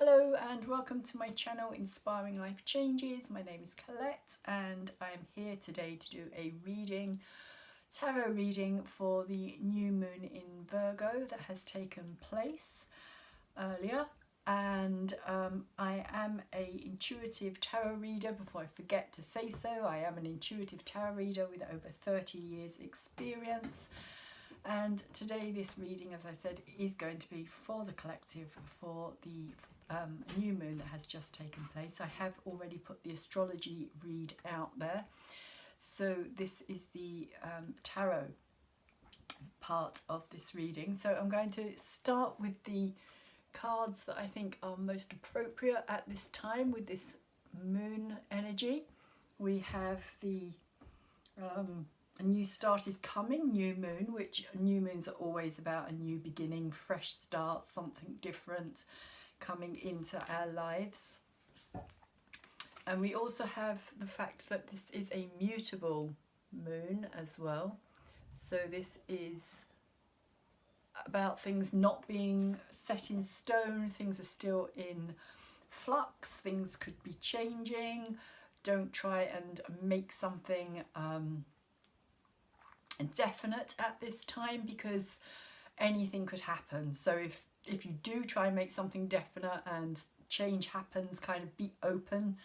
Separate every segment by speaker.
Speaker 1: Hello and welcome to my channel Inspiring Life Changes. My name is Colette and I'm here today to do a tarot reading for the new moon in Virgo that has taken place earlier. And I am an intuitive tarot reader. Before I forget to say so, I am an intuitive tarot reader with over 30 years experience. And today this reading, as I said, is going to be for the collective, for the new moon that has just taken place. I have already put the astrology read out there. So this is the tarot part of this reading. So I'm going to start with the cards that I think are most appropriate at this time with this moon energy. We have the a new start is coming, new moon, which new moons are always about a new beginning, fresh start, something different coming into our lives. And we also have the fact that this is a mutable moon as well. So this is about things not being set in stone, things are still in flux, things could be changing. Don't try and make something definite at this time because anything could happen. So if you do try and make something definite and change happens, kind of be open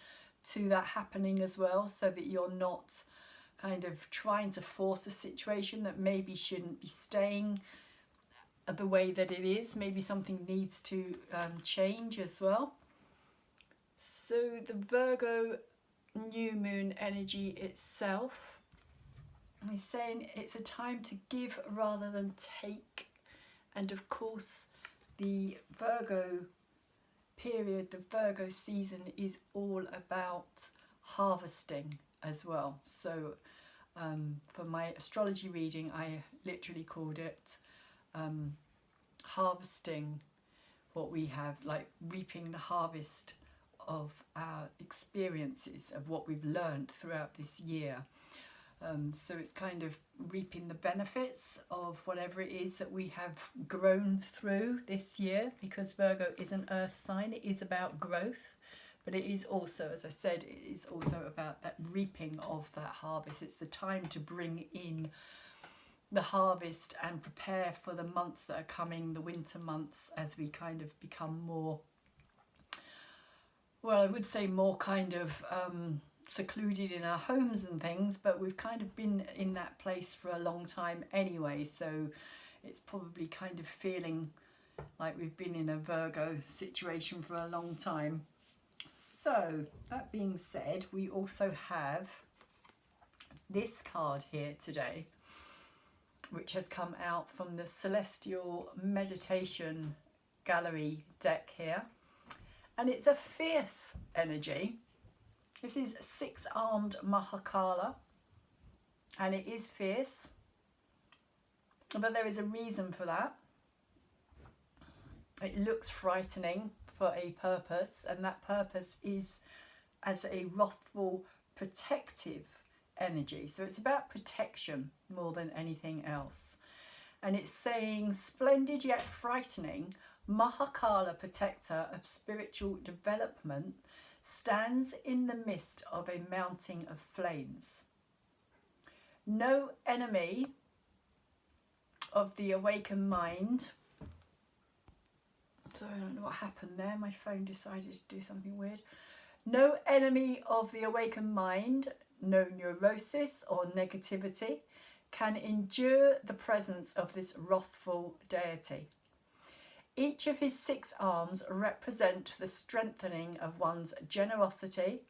Speaker 1: to that happening as well, so that you're not kind of trying to force a situation that maybe shouldn't be staying the way that it is. Maybe something needs to change as well. So the Virgo new moon energy itself is saying it's a time to give rather than take. And of course the Virgo period, the Virgo season is all about harvesting as well. So for my astrology reading I literally called it harvesting what we have, like reaping the harvest of our experiences, of what we've learned throughout this year. So it's kind of reaping the benefits of whatever it is that we have grown through this year, because Virgo is an earth sign. It is about growth, but it is also, as I said, it is also about that reaping of that harvest. It's the time to bring in the harvest and prepare for the months that are coming, the winter months, as we kind of become more, well, I would say more kind of secluded in our homes and things, but we've kind of been in that place for a long time anyway, so it's probably kind of feeling like we've been in a Virgo situation for a long time. So that being said, we also have this card here today, which has come out from the Celestial Meditation Gallery deck here, and it's a fierce energy. This is six-armed Mahakala, and it is fierce, but there is a reason for that. It looks frightening for a purpose, and that purpose is as a wrathful, protective energy. So it's about protection more than anything else. And it's saying, splendid yet frightening, Mahakala, protector of spiritual development, stands in the midst of a mountain of flames. No enemy of the awakened mind. So I don't know what happened there. My phone decided to do something weird. No enemy of the awakened mind, no neurosis or negativity, can endure the presence of this wrathful deity. Each of his six arms represent the strengthening of one's generosity,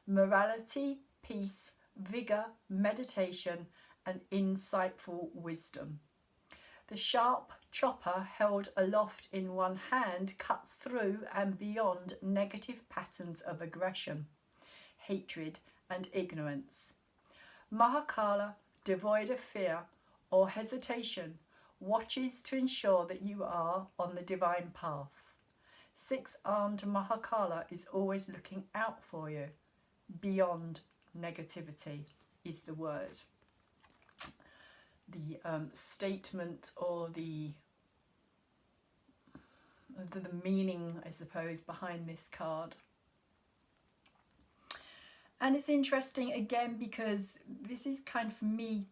Speaker 1: morality, peace, vigour, meditation, and insightful wisdom. The sharp chopper held aloft in one hand cuts through and beyond negative patterns of aggression, hatred, and ignorance. Mahakala, devoid of fear or hesitation, watches to ensure that you are on the divine path. Six-armed Mahakala is always looking out for you. Beyond negativity is the word. The statement or the the meaning, I suppose, behind this card. And it's interesting again because this is kind of, for me,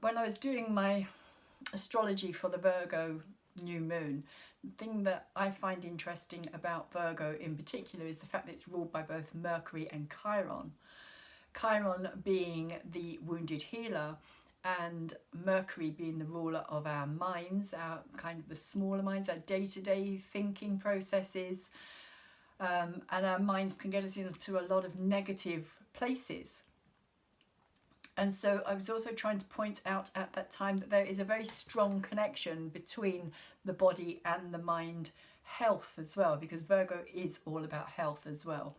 Speaker 1: when I was doing my astrology for the Virgo new moon, the thing that I find interesting about Virgo in particular is the fact that it's ruled by both Mercury and Chiron. Chiron being the wounded healer, and Mercury being the ruler of our minds, our kind of the smaller minds, our day-to-day thinking processes, and our minds can get us into a lot of negative places. And so I was also trying to point out at that time that there is a very strong connection between the body and the mind health as well, because Virgo is all about health as well,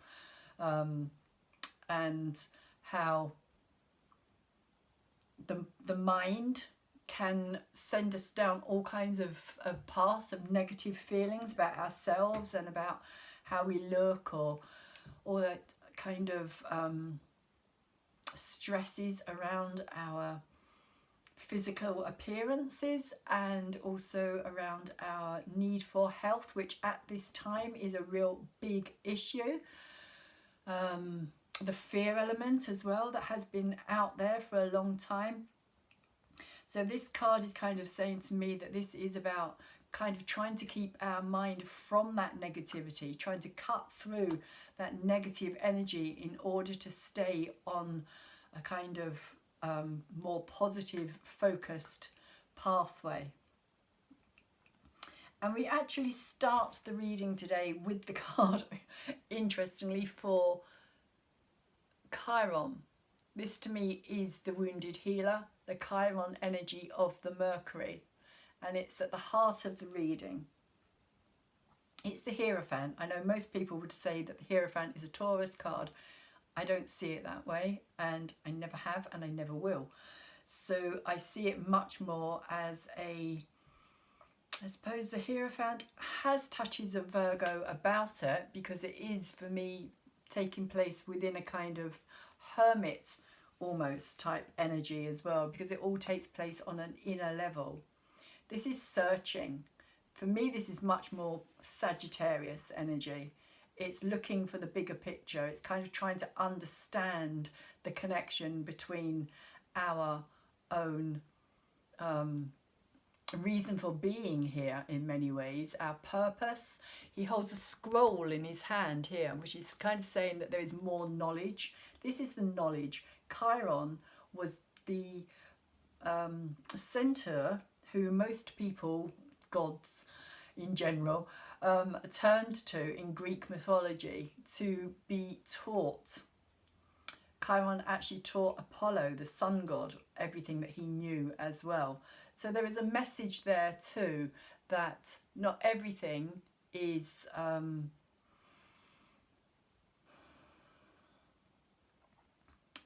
Speaker 1: and how the mind can send us down all kinds of paths of negative feelings about ourselves and about how we look, or that kind of stresses around our physical appearances, and also around our need for health, which at this time is a real big issue. The fear element as well, that has been out there for a long time. So this card is kind of saying to me that this is about kind of trying to keep our mind from that negativity, trying to cut through that negative energy in order to stay on a kind of more positive, focused pathway. And we actually start the reading today with the card, interestingly, for Chiron. This to me is the wounded healer, the Chiron energy of the Mercury, and it's at the heart of the reading. It's the Hierophant. I know most people would say that the Hierophant is a Taurus card. I don't see it that way, and I never have, and I never will. So I see it much more as I suppose the Hierophant has touches of Virgo about it, because it is, for me, taking place within a kind of hermit almost type energy as well, because it all takes place on an inner level. This is searching. For me, this is much more Sagittarius energy. It's looking for the bigger picture. It's kind of trying to understand the connection between our own reason for being here in many ways, our purpose. He holds a scroll in his hand here, which is kind of saying that there is more knowledge. This is the knowledge. Chiron was the centaur who most people, gods in general, turned to in Greek mythology to be taught. Chiron actually taught Apollo, the sun god, everything that he knew as well. So there is a message there too, that not everything is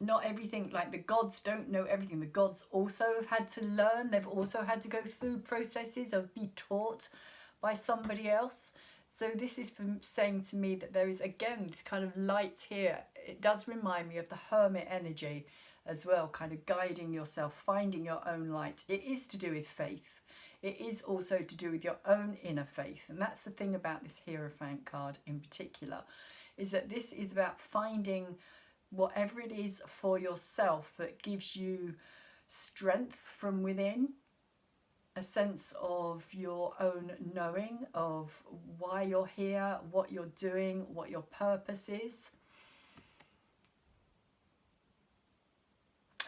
Speaker 1: not everything, like the gods don't know everything. The gods also have had to learn. They've also had to go through processes of be taught by somebody else. So this is saying to me that there is, again, this kind of light here. It does remind me of the hermit energy as well, kind of guiding yourself, finding your own light. It is to do with faith. It is also to do with your own inner faith. And that's the thing about this Hierophant card in particular, is that this is about finding whatever it is for yourself that gives you strength from within, a sense of your own knowing of why you're here, what you're doing, what your purpose is.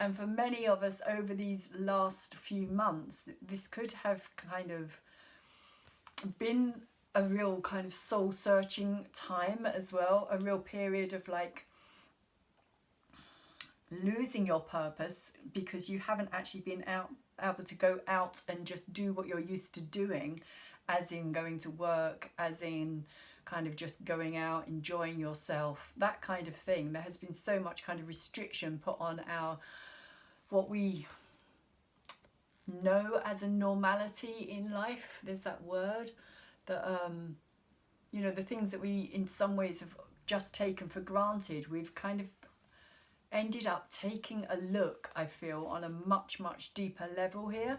Speaker 1: And for many of us over these last few months, this could have kind of been a real kind of soul-searching time as well, a real period of like losing your purpose because you haven't actually been able to go out and just do what you're used to doing, as in going to work, as in kind of just going out, enjoying yourself, that kind of thing. There has been so much kind of restriction put on our, what we know as a normality in life. There's that word that, you know, the things that we in some ways have just taken for granted, we've kind of ended up taking a look, I feel, on a much, much deeper level here.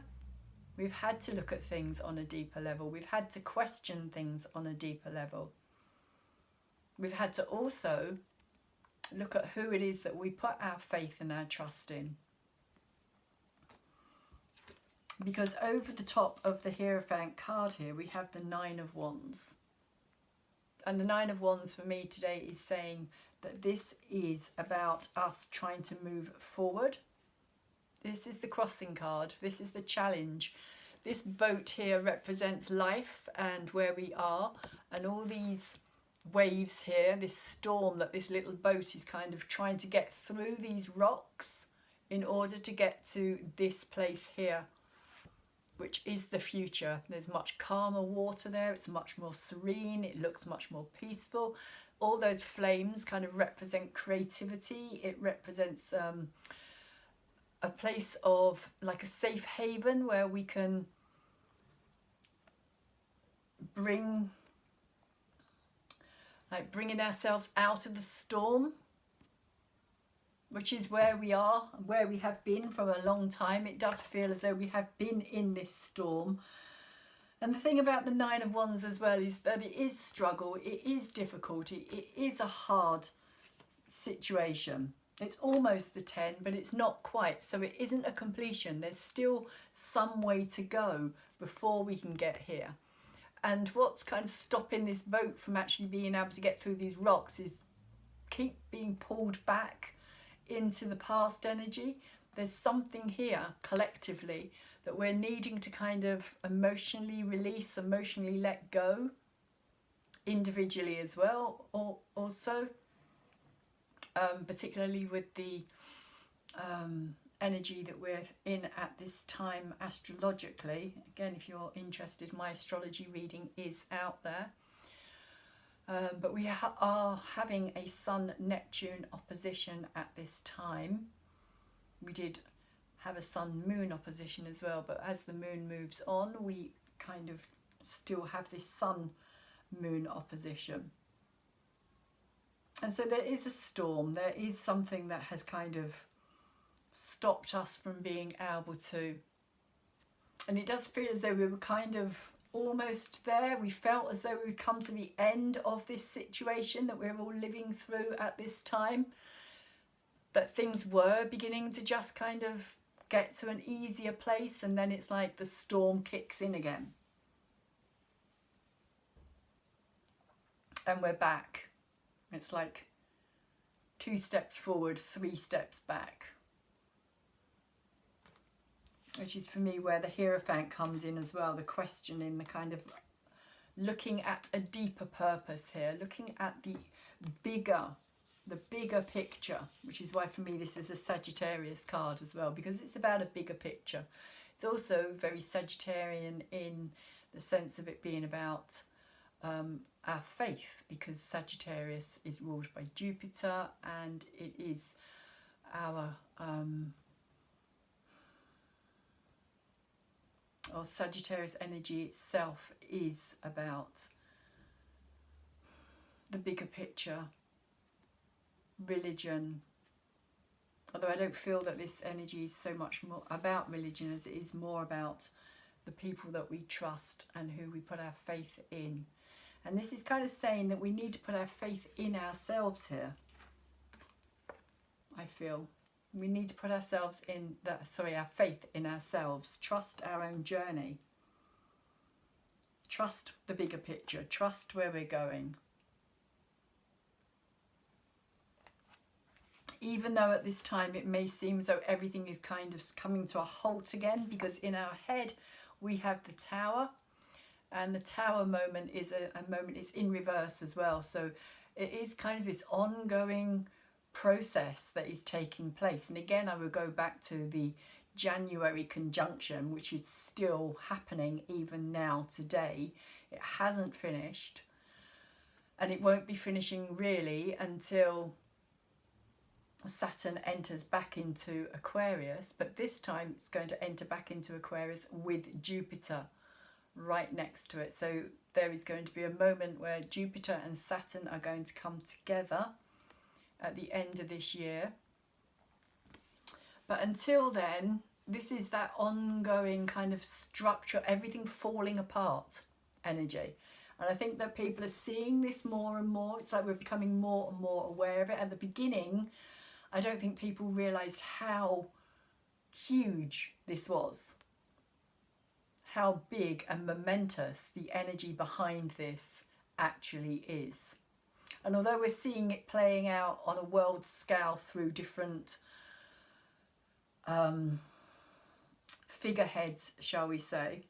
Speaker 1: We've had to look at things on a deeper level. We've had to question things on a deeper level. We've had to also look at who it is that we put our faith and our trust in. Because over the top of the Hierophant card here, we have the Nine of Wands. And the Nine of Wands for me today is saying that this is about us trying to move forward. This is the crossing card. This is the challenge. This boat here represents life and where we are, and all these waves here, this storm that this little boat is kind of trying to get through these rocks in order to get to this place here, which is the future. There's much calmer water there. It's much more serene. It looks much more peaceful. All those flames kind of represent creativity. It represents a place of like a safe haven where we can bringing ourselves out of the storm, which is where we are, where we have been from a long time. It does feel as though we have been in this storm. And the thing about the Nine of Wands as well is that it is struggle, it is difficult, it is a hard situation. It's almost the 10, but it's not quite. So it isn't a completion. There's still some way to go before we can get here. And what's kind of stopping this boat from actually being able to get through these rocks is keep being pulled back into the past energy. There's something here collectively that we're needing to kind of emotionally release, emotionally let go, individually as well, or also. Particularly with the energy that we're in at this time astrologically. Again, if you're interested, my astrology reading is out there. But we are having a Sun-Neptune opposition at this time. We did have a Sun-Moon opposition as well, but as the Moon moves on, we kind of still have this Sun-Moon opposition. And so there is a storm, there is something that has kind of stopped us from being able to. And it does feel as though we were kind of almost there. We felt as though we'd come to the end of this situation that we're all living through at this time. That things were beginning to just kind of get to an easier place, and then it's like the storm kicks in again. And we're back. It's like 2 steps forward, 3 steps back. Which is for me where the Hierophant comes in as well, the questioning, the kind of looking at a deeper purpose here, looking at the bigger picture, which is why for me this is a Sagittarius card as well, because it's about a bigger picture. It's also very Sagittarian in the sense of it being about our faith, because Sagittarius is ruled by Jupiter, and it is our or Sagittarius energy itself is about the bigger picture, religion. Although I don't feel that this energy is so much more about religion as it is more about the people that we trust and who we put our faith in. And this is kind of saying that we need to put our faith in ourselves here. I feel we need to put ourselves in that, our faith in ourselves. Trust our own journey. Trust the bigger picture. Trust where we're going. Even though at this time it may seem as though everything is kind of coming to a halt again, because in our head we have the Tower. And the Tower moment is a moment, it's in reverse as well. So it is kind of this ongoing process that is taking place. And again, I will go back to the January conjunction, which is still happening even now today. It hasn't finished. And it won't be finishing really until Saturn enters back into Aquarius. But this time it's going to enter back into Aquarius with Jupiter right next to it. So there is going to be a moment where Jupiter and Saturn are going to come together at the end of this year. But until then, this is that ongoing kind of structure, everything falling apart energy. And I think that people are seeing this more and more. It's like we're becoming more and more aware of it. At the beginning, I don't think people realised how huge this was, how big and momentous the energy behind this actually is. And although we're seeing it playing out on a world scale through different figureheads, shall we say,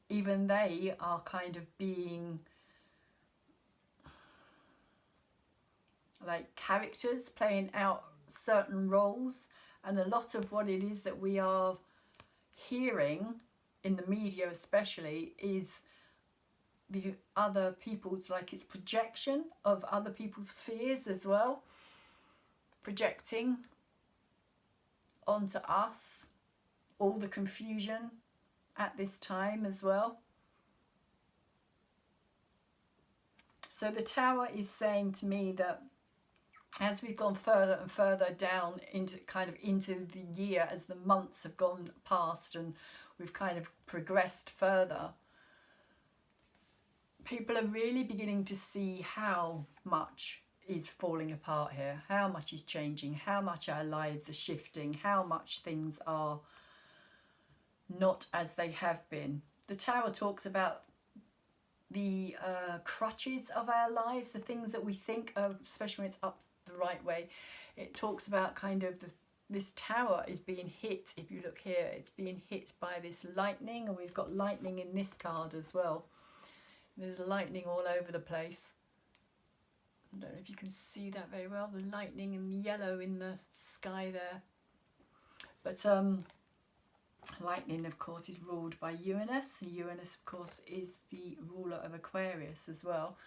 Speaker 1: even they are kind of being like characters playing out certain roles. And a lot of what it is that we are hearing in the media especially is the other people's, like, it's projection of other people's fears as well, projecting onto us all the confusion at this time as well. So the Tower is saying to me that as we've gone further and further down into the year, as the months have gone past and we've kind of progressed further, people are really beginning to see how much is falling apart here, how much is changing, how much our lives are shifting, how much things are not as they have been. The Tower talks about the crutches of our lives, the things that we think of, especially when it's up the right way. It talks about kind of this tower is being hit. If you look here, it's being hit by this lightning, and we've got lightning in this card as well. There's lightning all over the place. I don't know if you can see that very well, the lightning and the yellow in the sky there. But lightning, of course, is ruled by Uranus. Uranus, of course, is the ruler of Aquarius as well.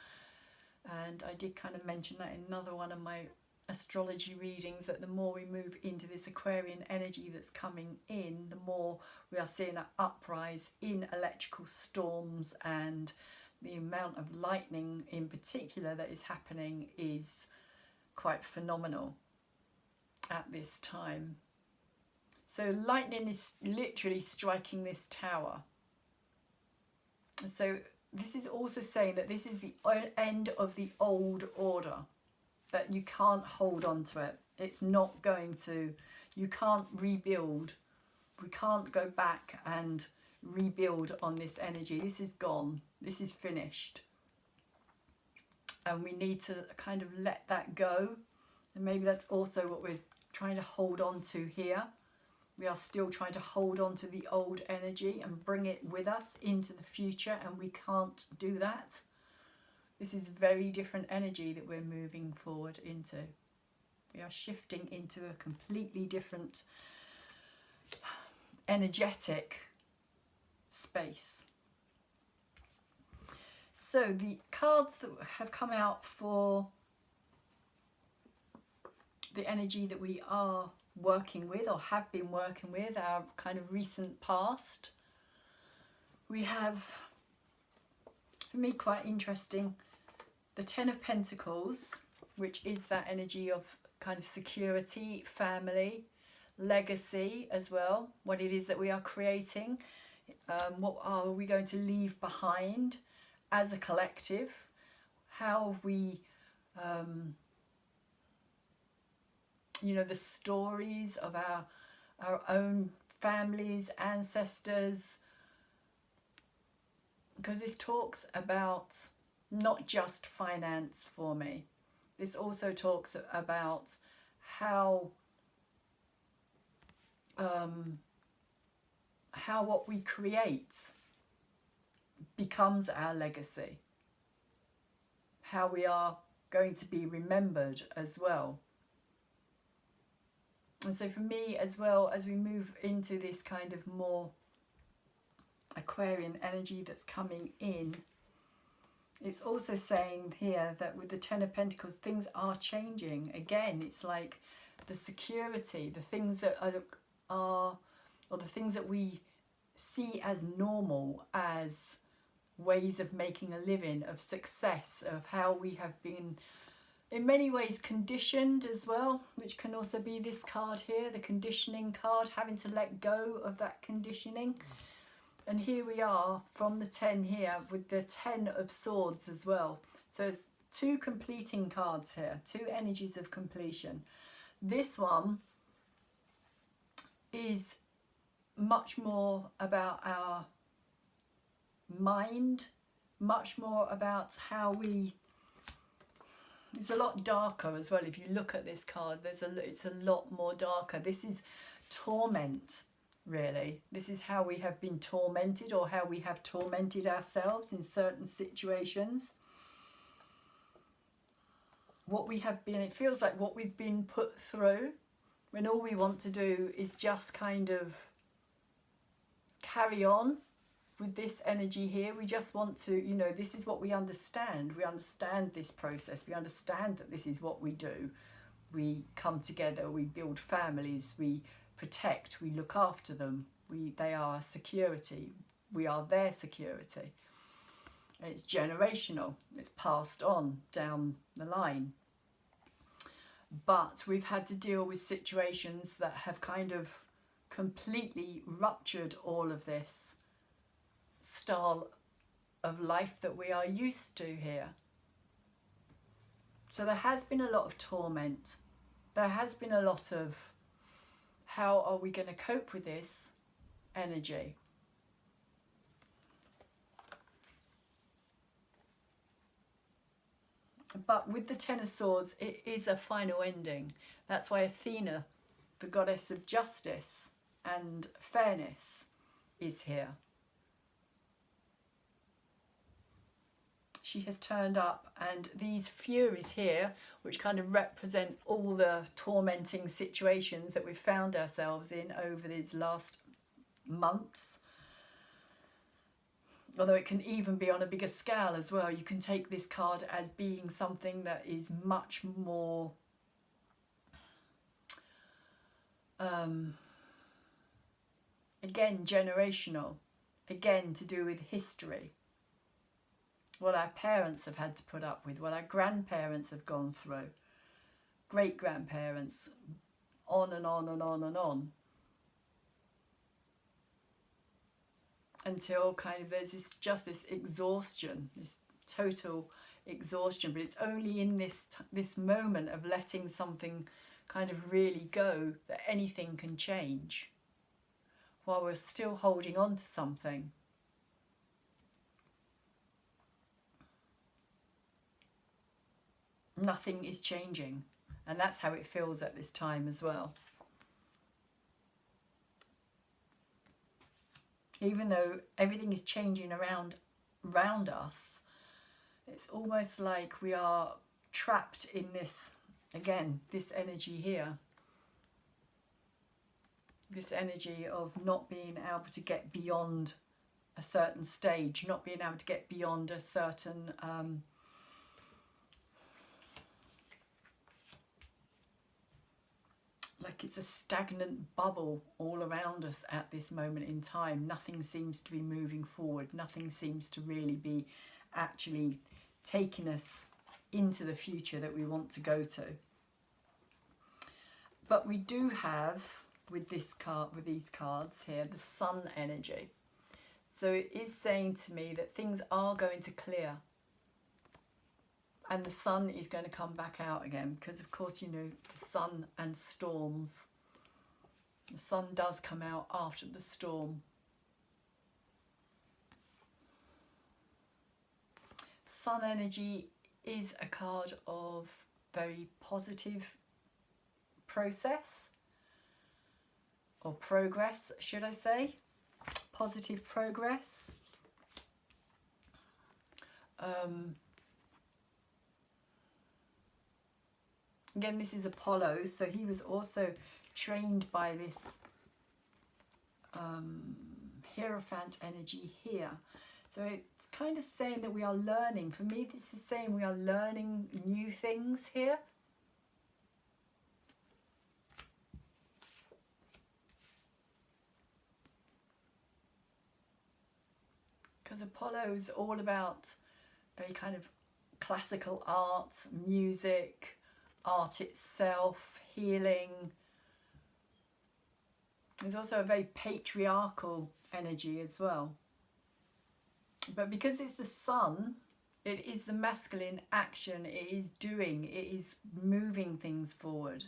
Speaker 1: And I did kind of mention that in another one of my astrology readings, that the more we move into this Aquarian energy that's coming in, the more we are seeing an uprise in electrical storms, and the amount of lightning in particular that is happening is quite phenomenal at this time. So lightning is literally striking this tower. So this is also saying that this is the end of the old order, that you can't hold on to it. It's not going to, you can't rebuild. We can't go back and rebuild on this energy. This is gone. This is finished. And we need to kind of let that go. And maybe that's also what we're trying to hold on to here. We are still trying to hold on to the old energy and bring it with us into the future, and we can't do that. This is very different energy that we're moving forward into. We are shifting into a completely different energetic space. So the cards that have come out for the energy that we are working with or have been working with, our kind of recent past, we have, for me, quite interesting, the Ten of Pentacles, which is that energy of kind of security, family, legacy as well, what it is that we are creating, what are we going to leave behind as a collective, how have we you know, the stories of our own families, ancestors, because this talks about not just finance for me. This also talks about how what we create becomes our legacy, how we are going to be remembered as well. And so for me, as well, as we move into this kind of more Aquarian energy that's coming in, it's also saying here that with the Ten of Pentacles, things are changing. Again, it's like the security, the things that are or the things that we see as normal, as ways of making a living, of success, of how we have been in many ways conditioned as well, which can also be this card here, the conditioning card, having to let go of that conditioning. And here we are from the 10 here with the 10 of Swords as well. So it's two completing cards here, two energies of completion. This one is much more about our mind, much more about how we... It's a lot darker as well. If you look at this card, it's a lot more darker. This is torment, really. This is how we have been tormented, or how we have tormented ourselves in certain situations. What we have been, it feels like what we've been put through, when all we want to do is just kind of carry on with this energy here. We just want to, you know, this is what we understand. We understand this process. We understand that this is what we do. We come together, we build families, we protect, we look after them. They are our security. We are their security. It's generational. It's passed on down the line. But we've had to deal with situations that have kind of completely ruptured all of this style of life that we are used to here. So there has been a lot of torment. There has been a lot of, how are we going to cope with this energy? But with the 10 of Swords, it is a final ending. That's why Athena, the goddess of justice and fairness, is here. She has turned up, and these Furies here, which kind of represent all the tormenting situations that we've found ourselves in over these last months. Although it can even be on a bigger scale as well. You can take this card as being something that is much more again, generational, again to do with history. What our parents have had to put up with, what our grandparents have gone through, great-grandparents, on and on and on and on. Until kind of there's this exhaustion, this total exhaustion. But it's only in this moment of letting something kind of really go that anything can change, while we're still holding on to something. Nothing is changing, and that's how it feels at this time as well. Even though everything is changing around us, it's almost like we are trapped in this, again, this energy here. This energy of not being able to get beyond a certain stage, not being able to get beyond a certain like it's a stagnant bubble all around us at this moment in time. Nothing seems to be moving forward. Nothing seems to really be actually taking us into the future that we want to go to. But we do have, with this card, with these cards here, the Sun energy. So it is saying to me that things are going to clear. And the sun is going to come back out again, because of course, you know, the sun and storms. The sun does come out after the storm. Sun energy is a card of very positive process, or progress, should I say. Positive progress. Again, this is Apollo, so he was also trained by this Hierophant energy here. So it's kind of saying that we are learning. For me, this is saying we are learning new things here. Because Apollo is all about very kind of classical art, music, art itself, healing. There's also a very patriarchal energy as well. But because it's the sun, it is the masculine action, it is doing, it is moving things forward.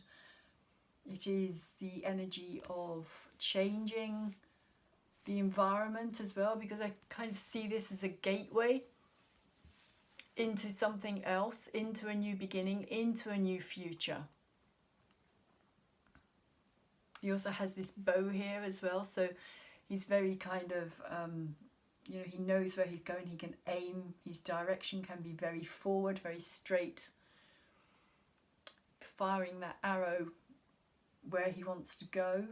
Speaker 1: It is the energy of changing the environment as well, because I kind of see this as a gateway into something else, into a new beginning, into a new future. He also has this bow here as well, so he's very kind of, you know, he knows where he's going, he can aim, his direction can be very forward, very straight, firing that arrow where he wants to go.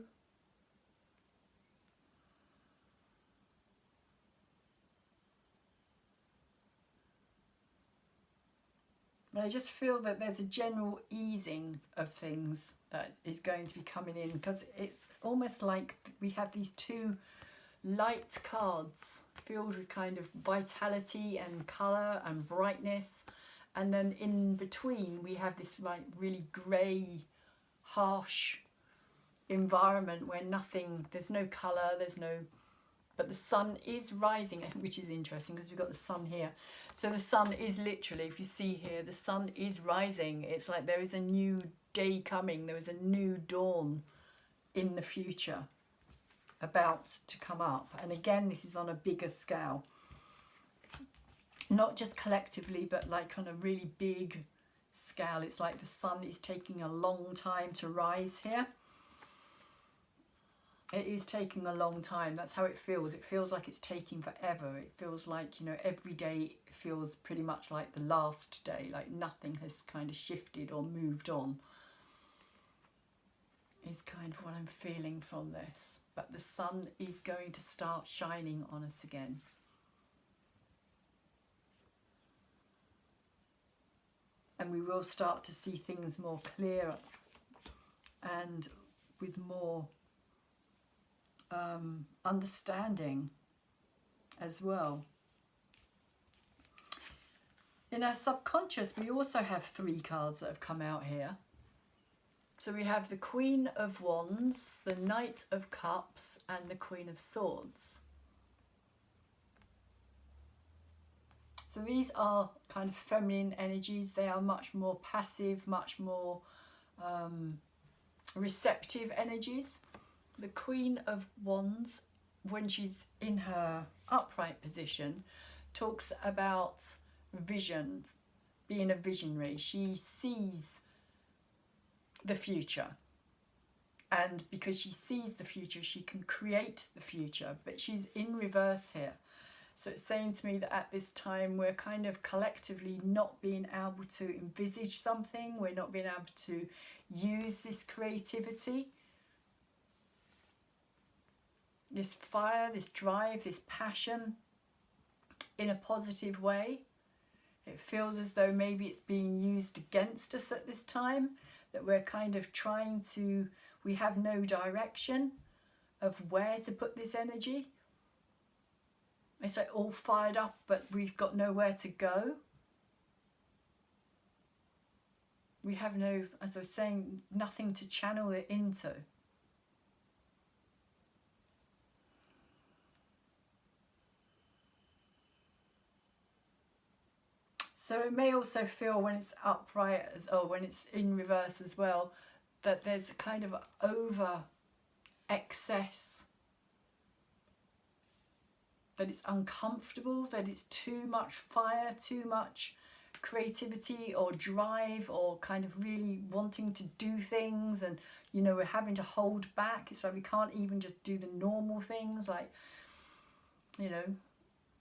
Speaker 1: But I just feel that there's a general easing of things that is going to be coming in, because it's almost like we have these two light cards filled with kind of vitality and colour and brightness, and then in between we have this like really grey, harsh environment where nothing, there's no colour, there's no, but the sun is rising, which is interesting because we've got the sun here. So the sun is literally, if you see here, the sun is rising. It's like there is a new day coming, there is a new dawn in the future about to come up. And again, this is on a bigger scale, not just collectively, but like on a really big scale. It's like the sun is taking a long time to rise here. It is taking a long time. That's how it feels. It feels like it's taking forever. It feels like, you know, every day feels pretty much like the last day, like nothing has kind of shifted or moved on, is kind of what I'm feeling from this. But the sun is going to start shining on us again. And we will start to see things more clear and with more understanding as well. In our subconscious, we also have 3 cards that have come out here. So we have the Queen of Wands, the Knight of Cups, and the Queen of Swords. So these are kind of feminine energies. They are much more passive, much more receptive energies. The Queen of Wands, when she's in her upright position, talks about vision, being a visionary. She sees the future, and because she sees the future, she can create the future. But she's in reverse here, so it's saying to me that at this time we're kind of collectively not being able to envisage something, we're not being able to use this creativity, this fire, this drive, this passion in a positive way. It feels as though maybe it's being used against us at this time, that we're kind of trying to, we have no direction of where to put this energy. It's like all fired up, but we've got nowhere to go. We have no, as I was saying, nothing to channel it into. So it may also feel when it's upright, or when it's in reverse as well, that there's a kind of over excess, that it's uncomfortable, that it's too much fire, too much creativity or drive, or kind of really wanting to do things, and you know, we're having to hold back. It's like we can't even just do the normal things, like, you know,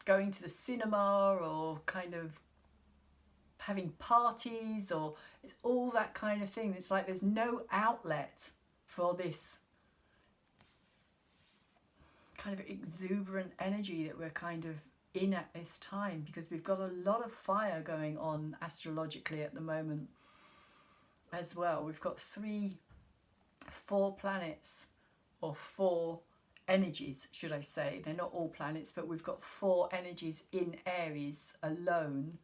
Speaker 1: going to the cinema, or kind of having parties, or it's all that kind of thing. It's like there's no outlet for this kind of exuberant energy that we're kind of in at this time, because we've got a lot of fire going on astrologically at the moment as well. We've got 4 planets, or 4 energies, should I say. They're not all planets, but we've got 4 energies in Aries alone.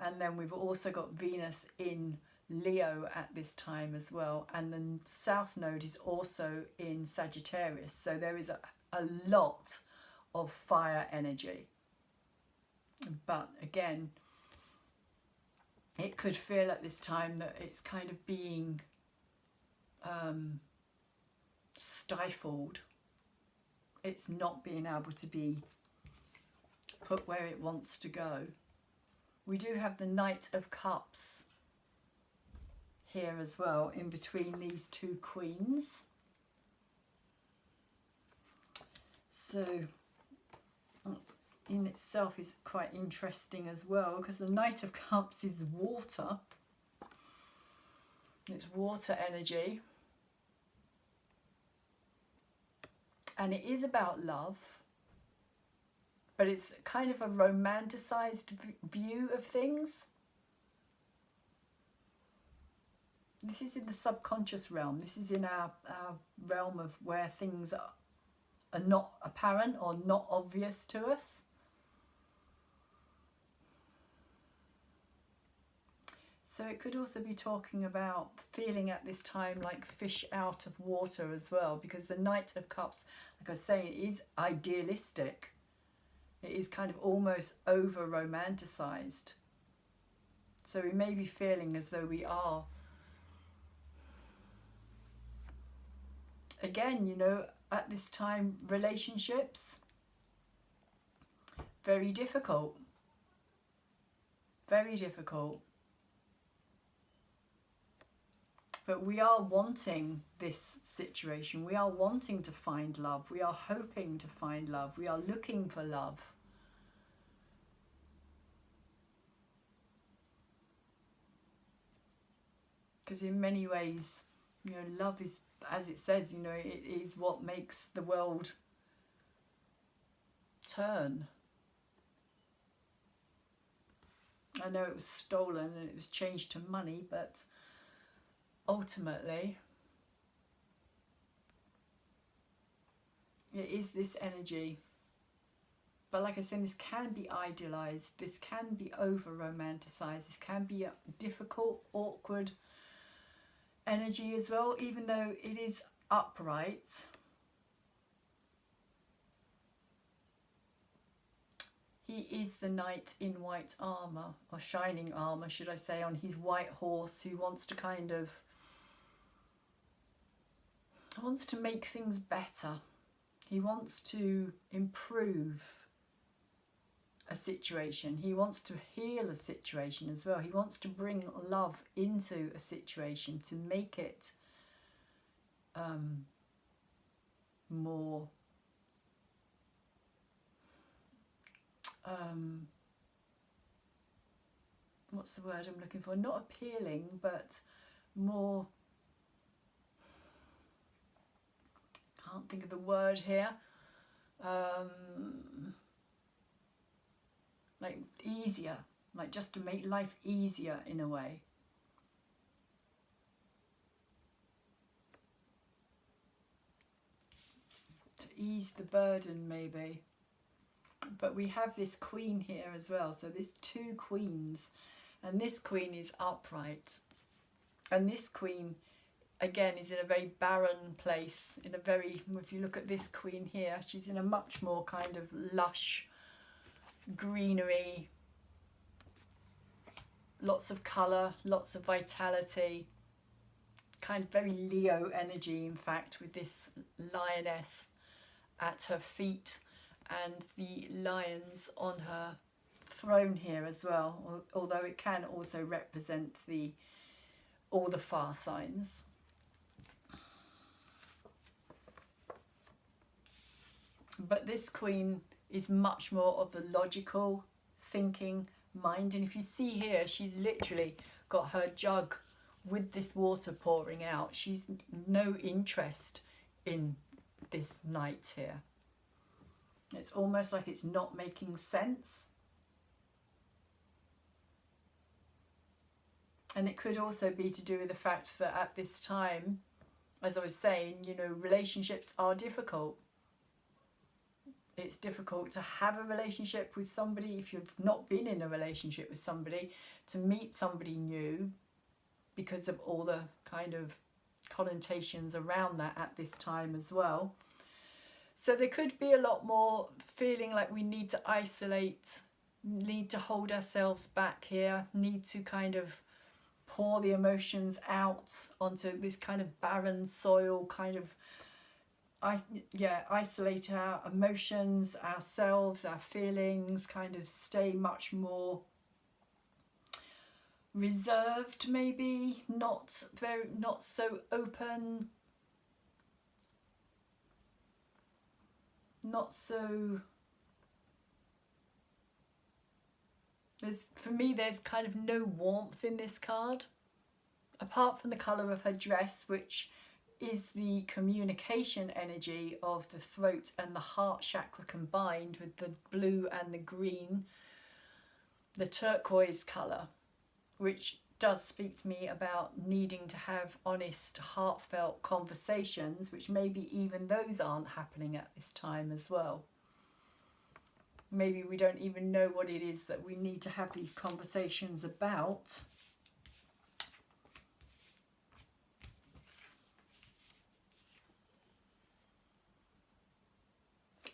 Speaker 1: And then we've also got Venus in Leo at this time as well, and the South Node is also in Sagittarius, so there is a lot of fire energy. But again, it could feel at this time that it's kind of being stifled. It's not being able to be put where it wants to go. We do have the Knight of Cups here as well, in between these two queens. So in itself is quite interesting as well, because the Knight of Cups is water. It's water energy. And it is about love, but it's kind of a romanticized view of things. This is in the subconscious realm. This is in our realm of where things are not apparent or not obvious to us. So it could also be talking about feeling at this time like fish out of water as well, because the Knight of Cups, like I was saying, is idealistic. It is kind of almost over romanticized. So we may be feeling as though we are, again, you know, at this time, relationships, very difficult. Very difficult. But we are wanting this situation. We are wanting to find love. We are hoping to find love. We are looking for love. Because in many ways, you know, love is, as it says, you know, it is what makes the world turn. I know it was stolen and it was changed to money, but ultimately it is this energy. But like I said, this can be idealized, this can be over romanticized, this can be a difficult, awkward energy as well, even though it is upright. He is the knight in white armour, or shining armour should I say, on his white horse, who wants to kind of wants to make things better. He wants to improve a situation. He wants to heal a situation as well. He wants to bring love into a situation to make it more what's the word I'm looking for? Not appealing, but more, can't think of the word here, like easier, like just to make life easier in a way. To ease the burden maybe. But we have this queen here as well, so there's two queens, and this queen is upright, and this queen again is in a very barren place, in a very, if you look at this queen here, she's in a much more kind of lush greenery, lots of colour, lots of vitality, kind of very Leo energy in fact, with this lioness at her feet and the lions on her throne here as well, although it can also represent all the fire signs. But this queen is much more of the logical thinking mind, and if you see here, she's literally got her jug with this water pouring out. She's no interest in this knight here. It's almost like it's not making sense. And it could also be to do with the fact that at this time, as I was saying, you know, relationships are difficult. it's difficult to have a relationship with somebody if you've not been in a relationship with somebody, to meet somebody new, because of all the kind of connotations around that at this time as well. So there could be a lot more feeling like we need to isolate, need to hold ourselves back here, need to kind of pour the emotions out onto this kind of barren soil, kind of isolate our emotions, ourselves, our feelings, kind of stay much more reserved, maybe not so open, not so, for me there's kind of no warmth in this card, apart from the colour of her dress, which is the communication energy of the throat and the heart chakra combined with the blue and the green, the turquoise colour, which does speak to me about needing to have honest, heartfelt conversations, which maybe even those aren't happening at this time as well. Maybe we don't even know what it is that we need to have these conversations about.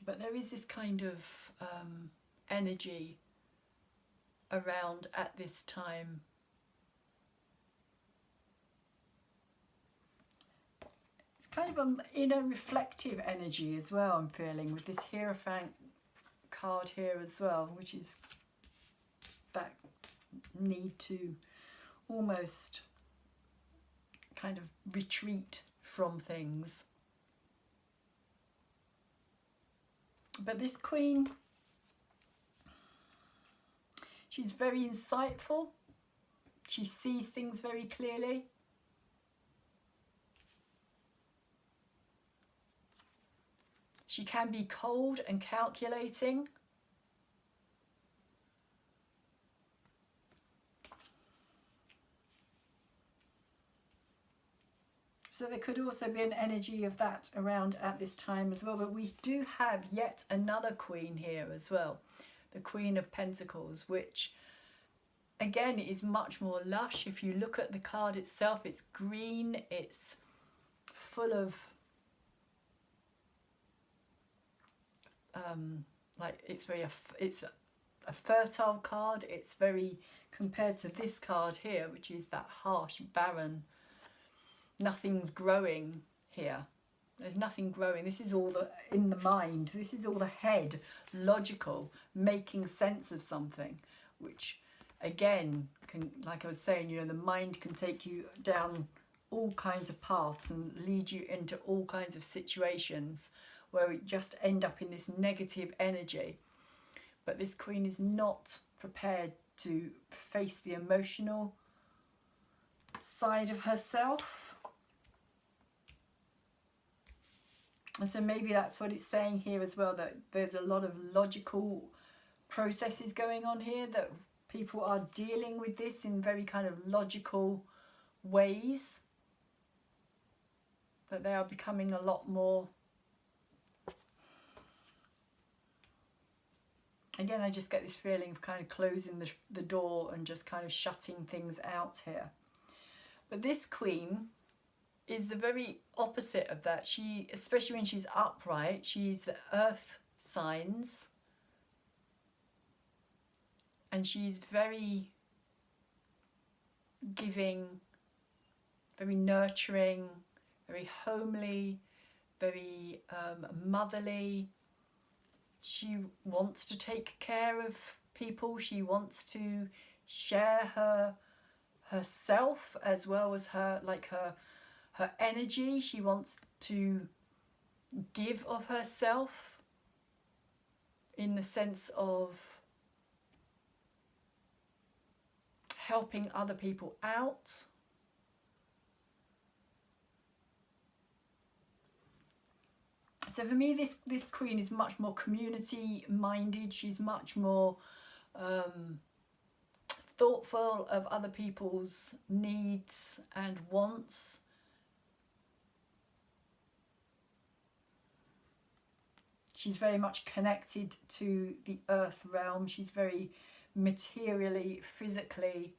Speaker 1: But there is this kind of energy around at this time. It's kind of an inner reflective energy as well, I'm feeling, with this Hierophant card here as well, which is that need to almost kind of retreat from things. But this Queen, she's very insightful. She sees things very clearly. She can be cold and calculating. So there could also be an energy of that around at this time as well. But we do have yet another Queen here as well. The Queen of Pentacles, which again is much more lush. If you look at the card itself, it's green. It's full of it's a fertile card. It's very, compared to this card here, which is that harsh, barren, nothing's growing here. There's nothing growing. This is all in the mind. This is all the head, logical, making sense of something, which again can, like I was saying, you know, the mind can take you down all kinds of paths and lead you into all kinds of situations where we just end up in this negative energy. But this Queen is not prepared to face the emotional side of herself. And so maybe that's what it's saying here as well, that there's a lot of logical processes going on here, that people are dealing with this in very kind of logical ways, that they are becoming a lot more, again, I just get this feeling of kind of closing the door and just kind of shutting things out here. But this Queen is the very opposite of that. She, especially when she's upright, she's the earth signs, and she's very giving, very nurturing, very homely, very motherly. She wants to take care of people. She wants to share herself as well as her energy. She wants to give of herself in the sense of helping other people out. So for me, this Queen is much more community minded. She's much more thoughtful of other people's needs and wants. She's very much connected to the earth realm. She's very materially, physically.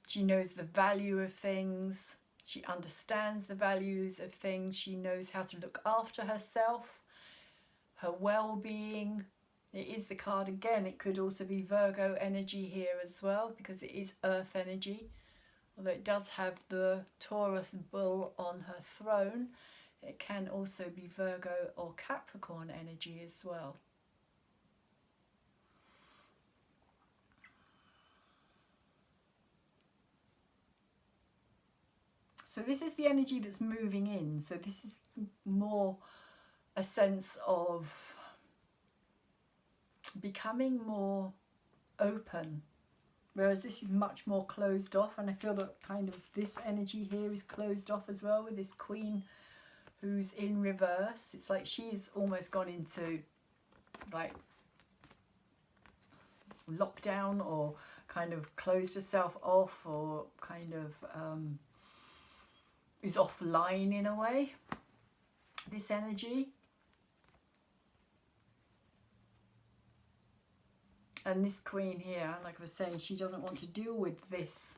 Speaker 1: She knows the value of things. She understands the values of things. She knows how to look after herself, her well-being. It is the card again. It could also be Virgo energy here as well, because it is earth energy. Although it does have the Taurus bull on her throne, it can also be Virgo or Capricorn energy as well. So this is the energy that's moving in. So this is more a sense of becoming more open, whereas this is much more closed off. And I feel that kind of this energy here is closed off as well, with this Queen who's in reverse. It's like she's almost gone into like lockdown, or kind of closed herself off, or kind of is offline in a way, this energy. And this Queen here, like I was saying, she doesn't want to deal with this,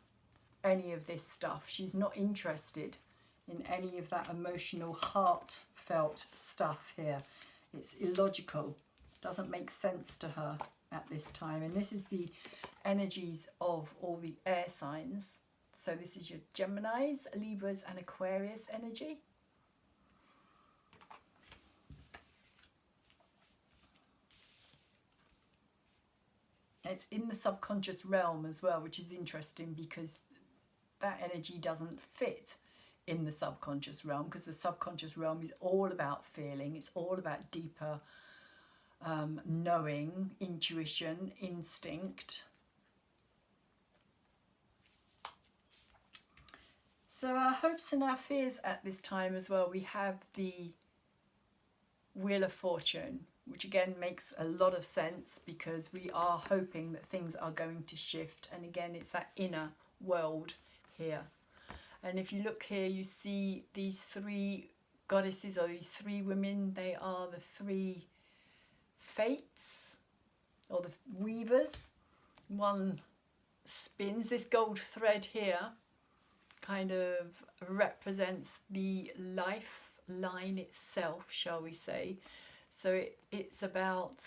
Speaker 1: any of this stuff. She's not interested in any of that emotional, heartfelt stuff here. It's illogical, doesn't make sense to her at this time. And this is the energies of all the air signs. So this is your Geminis, Libras and Aquarius energy. It's in the subconscious realm as well, which is interesting, because that energy doesn't fit in the subconscious realm, because the subconscious realm is all about feeling. It's all about deeper knowing, intuition, instinct. So our hopes and our fears at this time as well, we have the Wheel of Fortune, which again makes a lot of sense, because we are hoping that things are going to shift. And again, it's that inner world here. And if you look here, you see these three goddesses, or these three women. They are the three fates, or the weavers. One spins. This gold thread here kind of represents the lifeline itself, shall we say. So it's about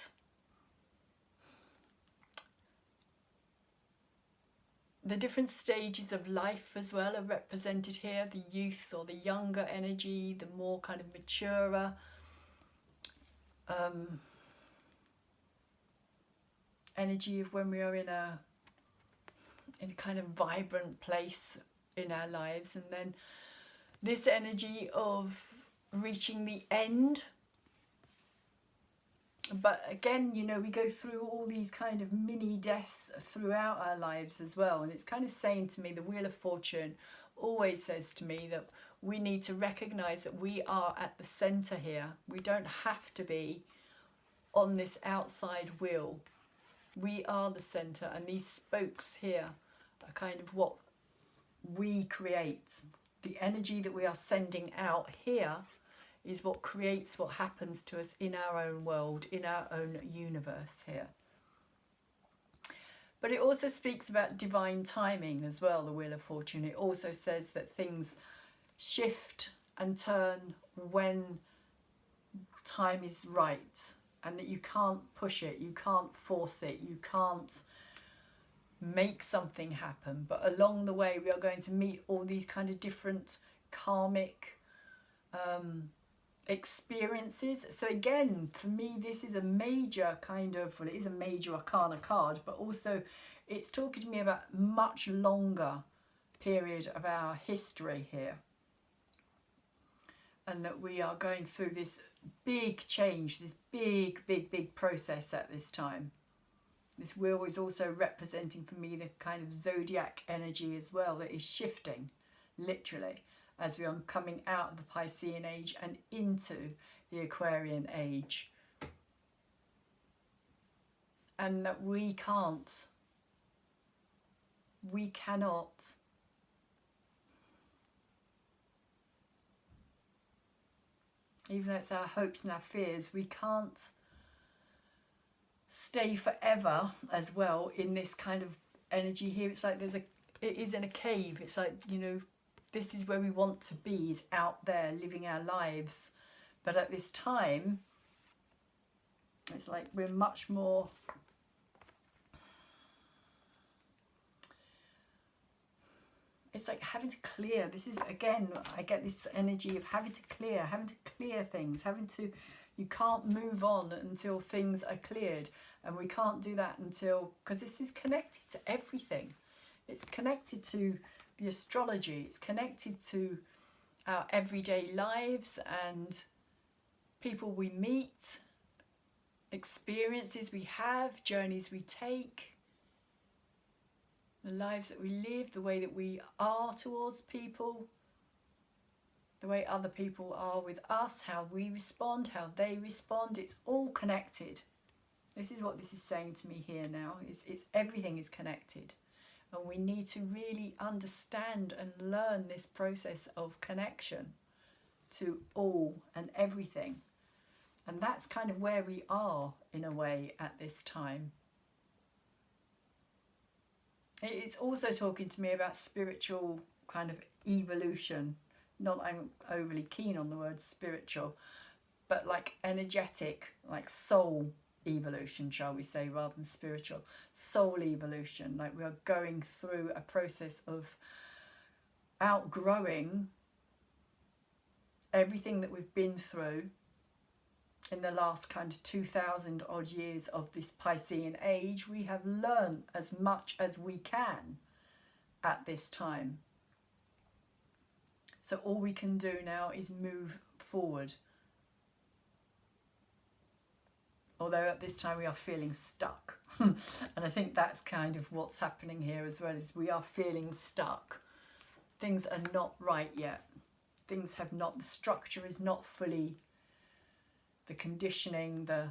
Speaker 1: the different stages of life as well are represented here. The youth, or the younger energy, the more kind of maturer energy of when we are in a kind of vibrant place in our lives. And then this energy of reaching the end. But again, you know, we go through all these kind of mini deaths throughout our lives as well. And it's kind of saying to me, the Wheel of Fortune always says to me that we need to recognize that we are at the center here. We don't have to be on this outside wheel. We are the center, and these spokes here are kind of what we create. The energy that we are sending out here is what creates what happens to us in our own world, in our own universe here. But it also speaks about divine timing as well, the Wheel of Fortune. It also says that things shift and turn when time is right, and that you can't push it, you can't force it, you can't make something happen. But along the way, we are going to meet all these kind of different karmic experiences. So again, for me, this is a major kind of, well, it is a major arcana card, but also it's talking to me about much longer period of our history here, and that we are going through this big change, this big process at this time. This wheel is also representing for me the kind of zodiac energy as well, that is shifting literally as we are coming out of the Piscean age and into the Aquarian age. And that we cannot even though it's our hopes and our fears, we can't stay forever as well in this kind of energy here. It's like it is in a cave. It's like, you know, this is where we want to be, is out there living our lives. But at this time, it's like we're much more it's like having to clear. This is, again, I get this energy of having to clear things, you can't move on until things are cleared. And we can't do that until, because this is connected to everything. It's connected to the astrology, it's connected to our everyday lives and people we meet, experiences we have, journeys we take, the lives that we live, the way that we are towards people, the way other people are with us, how we respond, how they respond. It's all connected. This is what this is saying to me here now. It's everything is connected. And we need to really understand and learn this process of connection to all and everything. And that's kind of where we are, in a way, at this time. It's also talking to me about spiritual kind of evolution. Not that I'm overly keen on the word spiritual, but like energetic, like soul evolution, shall we say, rather than spiritual. Soul evolution, like we are going through a process of outgrowing everything that we've been through in the last kind of 2,000 odd years of this Piscean age. We have learned as much as we can at this time. So all we can do now is move forward. Although at this time we are feeling stuck. And I think that's kind of what's happening here as well, is we are feeling stuck. Things are not right yet. Things have not, the structure is not fully, the conditioning, the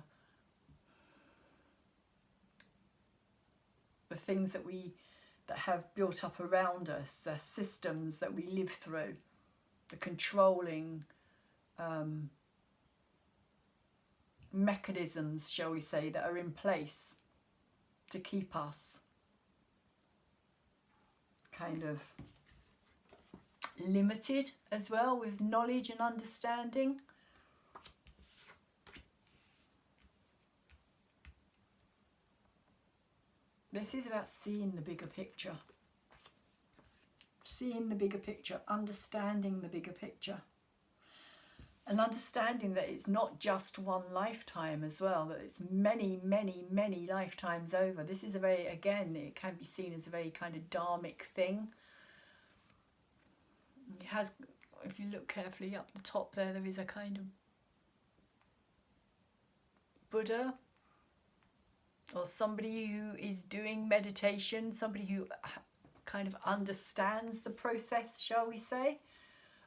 Speaker 1: things that have built up around us, the systems that we live through, the controlling mechanisms, shall we say, that are in place to keep us kind of limited as well with knowledge and understanding. This is about seeing the bigger picture. Seeing the bigger picture, understanding the bigger picture. And understanding that it's not just one lifetime as well, that it's many, many, many lifetimes over. This is a very, again, it can be seen as a very kind of dharmic thing. It has, if you look carefully up the top there is a kind of Buddha, or somebody who is doing meditation, somebody who kind of understands the process, shall we say,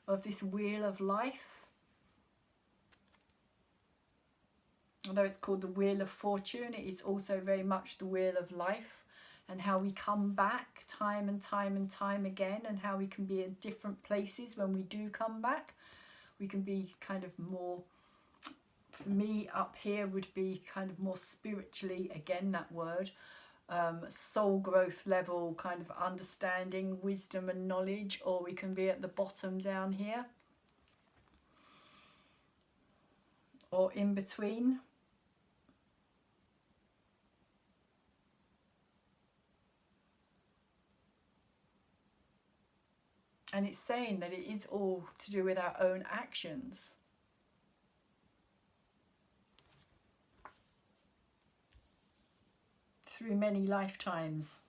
Speaker 1: of this wheel of life. Although it's called the Wheel of Fortune, it is also very much the wheel of life, and how we come back time and time and time again, and how we can be in different places when we do come back. We can be kind of more, for me up here would be kind of more spiritually, again that word, soul growth level, kind of understanding, wisdom and knowledge, or we can be at the bottom down here, or in between. And it's saying that it is all to do with our own actions. Through many lifetimes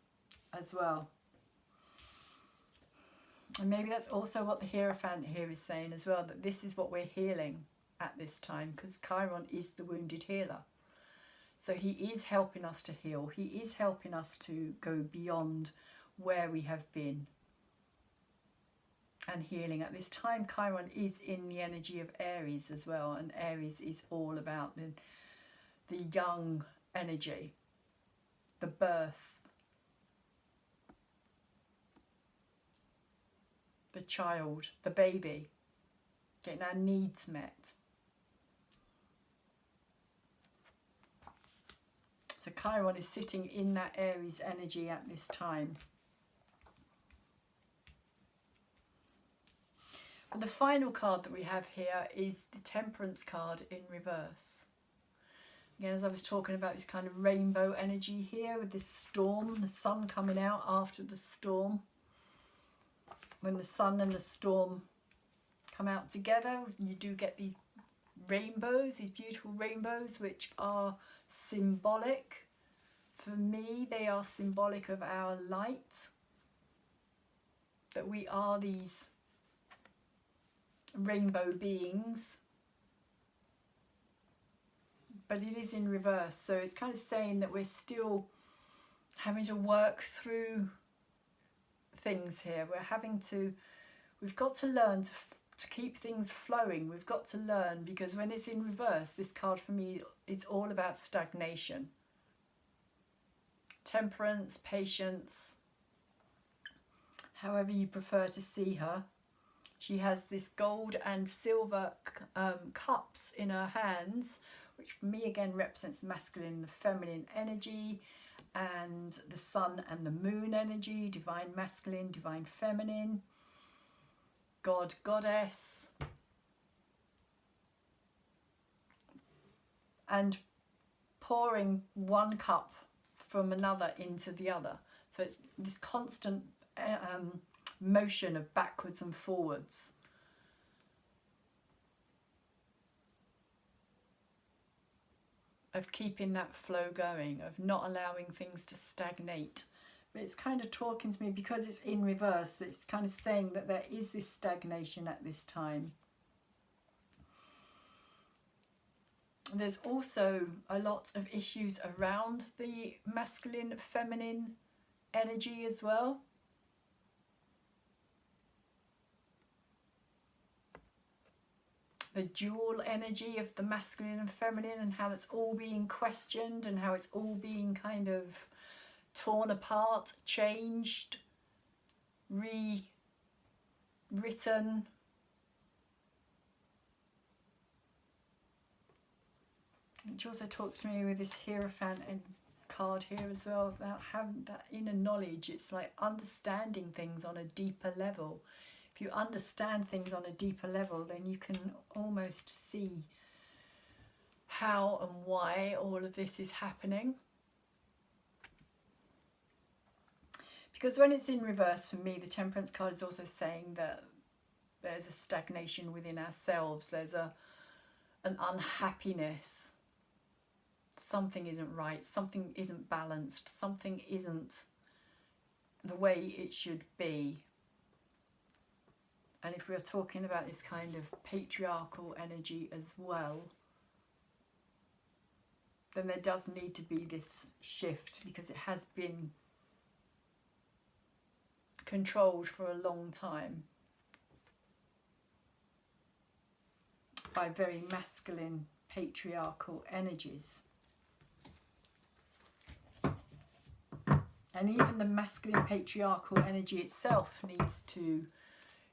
Speaker 1: as well. And maybe that's also what the Hierophant here is saying as well, that this is what we're healing at this time, because Chiron is the wounded healer. So he is helping us to heal. He is helping us to go beyond where we have been. And healing at this time, Chiron is in the energy of Aries as well, and Aries is all about the young energy, the birth, the child, the baby, getting our needs met, So Chiron is sitting in that Aries energy at this time. And the final card that we have here is the Temperance card in reverse. Again, as I was talking about this kind of rainbow energy here with this storm, the sun coming out after the storm. When the sun and the storm come out together, you do get these rainbows, these beautiful rainbows, which are symbolic. For me, they are symbolic of our light, that we are these rainbow beings, but it is in reverse, so it's kind of saying that we're still having to work through things here. We've got to learn to keep things flowing. We've got to learn, because when it's in reverse, this card for me is all about stagnation. Temperance, patience, however you prefer to see her. She has this gold and silver cups in her hands, which for me again represents the masculine and the feminine energy, and the sun and the moon energy, divine masculine, divine feminine, God, goddess, and pouring one cup from another into the other. So it's this constant motion of backwards and forwards. Of keeping that flow going, of not allowing things to stagnate. But it's kind of talking to me, because it's in reverse, that it's kind of saying that there is this stagnation at this time. There's also a lot of issues around the masculine, feminine energy as well. The dual energy of the masculine and feminine, and how it's all being questioned, and how it's all being kind of torn apart, changed, rewritten. Which also talks to me with this Hierophant and card here as well, about having that inner knowledge. It's like understanding things on a deeper level. If you understand things on a deeper level, then you can almost see how and why all of this is happening. Because when it's in reverse, for me, the Temperance card is also saying that there's a stagnation within ourselves. There's an unhappiness. Something isn't right. Something isn't balanced. Something isn't the way it should be. And if we're talking about this kind of patriarchal energy as well, then there does need to be this shift, because it has been controlled for a long time by very masculine patriarchal energies. And even the masculine patriarchal energy itself needs to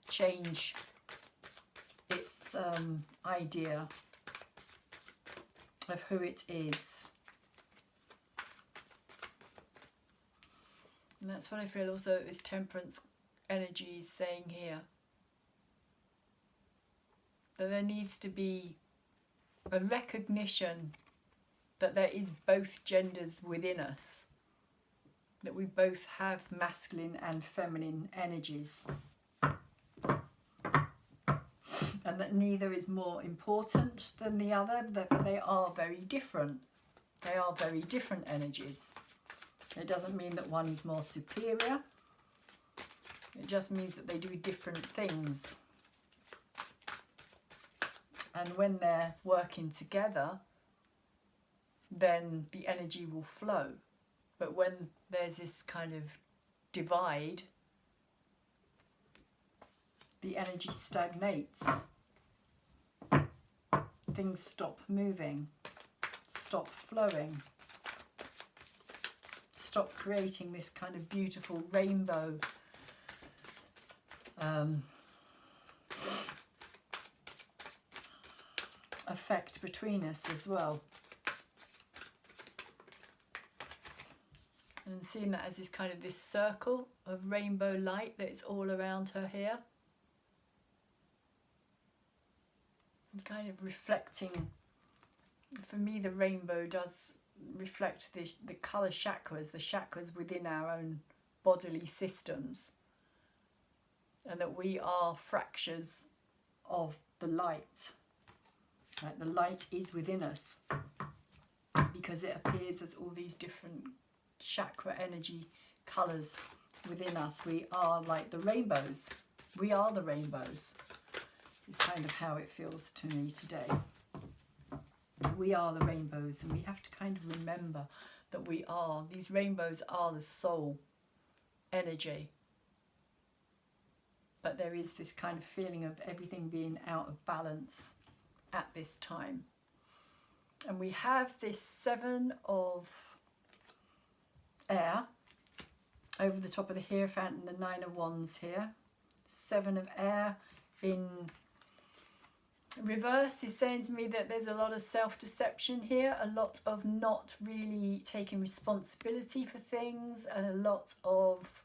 Speaker 1: change its idea of who it is. And that's what I feel also this Temperance energy is saying here. That there needs to be a recognition that there is both genders within us. That we both have masculine and feminine energies. And that neither is more important than the other, that they are very different. They are very different energies. It doesn't mean that one is more superior. It just means that they do different things. And when they're working together, then the energy will flow. But when there's this kind of divide, the energy stagnates. Things stop moving, stop flowing, stop creating this kind of beautiful rainbow effect between us as well. And seeing that as this kind of this circle of rainbow light that is all around her here. And kind of reflecting, for me the rainbow does reflect the colour chakras, the chakras within our own bodily systems. And that we are fractures of the light. Like the light is within us. Because it appears as all these different chakra energy colours within us. We are like the rainbows. We are the rainbows. It's kind of how it feels to me today. We are the rainbows, and we have to kind of remember that we are. These rainbows are the soul energy. But there is this kind of feeling of everything being out of balance at this time. And we have this 7 of air over the top of the Hierophant and the 9 of Wands here. 7 of air in reverse is saying to me that there's a lot of self-deception here, a lot of not really taking responsibility for things, and a lot of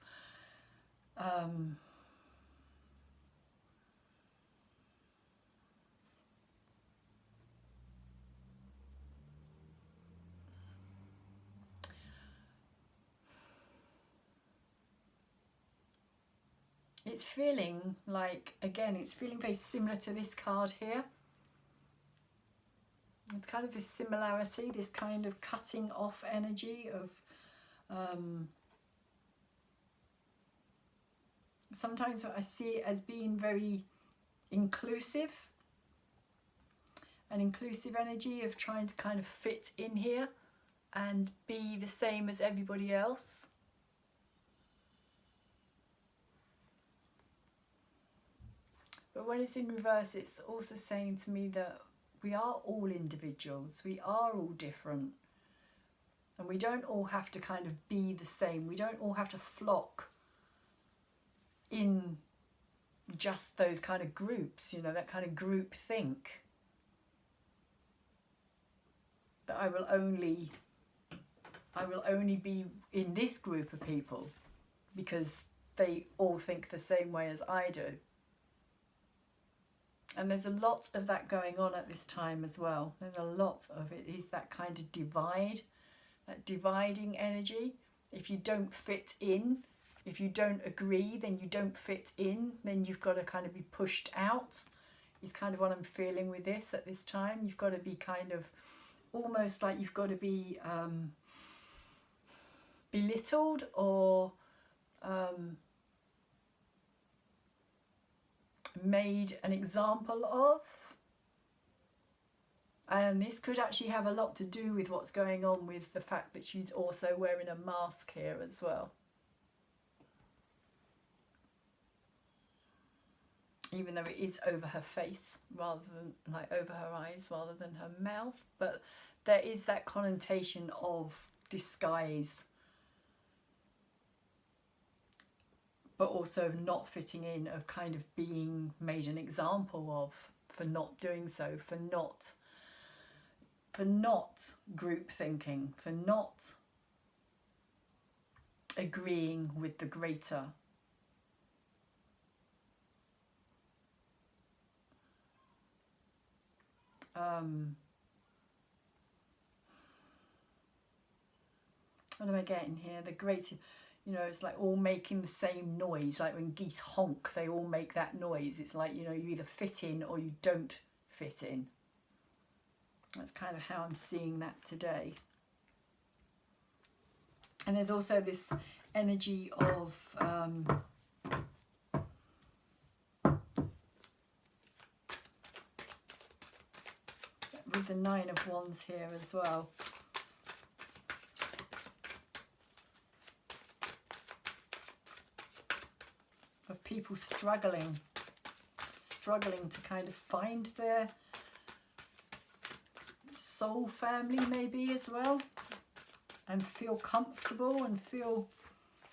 Speaker 1: it's feeling like, again, it's feeling very similar to this card here. It's kind of this similarity, this kind of cutting off energy of sometimes I see it as being very inclusive, an inclusive energy of trying to kind of fit in here and be the same as everybody else. But when it's in reverse, it's also saying to me that we are all individuals, we are all different, and we don't all have to kind of be the same. We don't all have to flock in just those kind of groups, you know, that kind of group think. That I will only be in this group of people because they all think the same way as I do. And there's a lot of that going on at this time as well. There's a lot of it is that kind of divide, that dividing energy. If you don't fit in, if you don't agree, then you don't fit in, then you've got to kind of be pushed out. Is kind of what I'm feeling with this at this time. You've got to be kind of almost like you've got to be belittled or made an example of. And this could actually have a lot to do with what's going on with the fact that she's also wearing a mask here as well. Even though it is over her face rather than like over her eyes rather than her mouth, but there is that connotation of disguise, but also of not fitting in, of kind of being made an example of for not doing so, for not group thinking, for not agreeing with the greater. What am I getting here? The greater, you know, it's like all making the same noise. Like when geese honk, they all make that noise. It's like, you know, you either fit in or you don't fit in. That's kind of how I'm seeing that today. And there's also this energy of with the 9 of Wands here as well. Of people struggling to kind of find their soul family maybe as well, and feel comfortable and feel,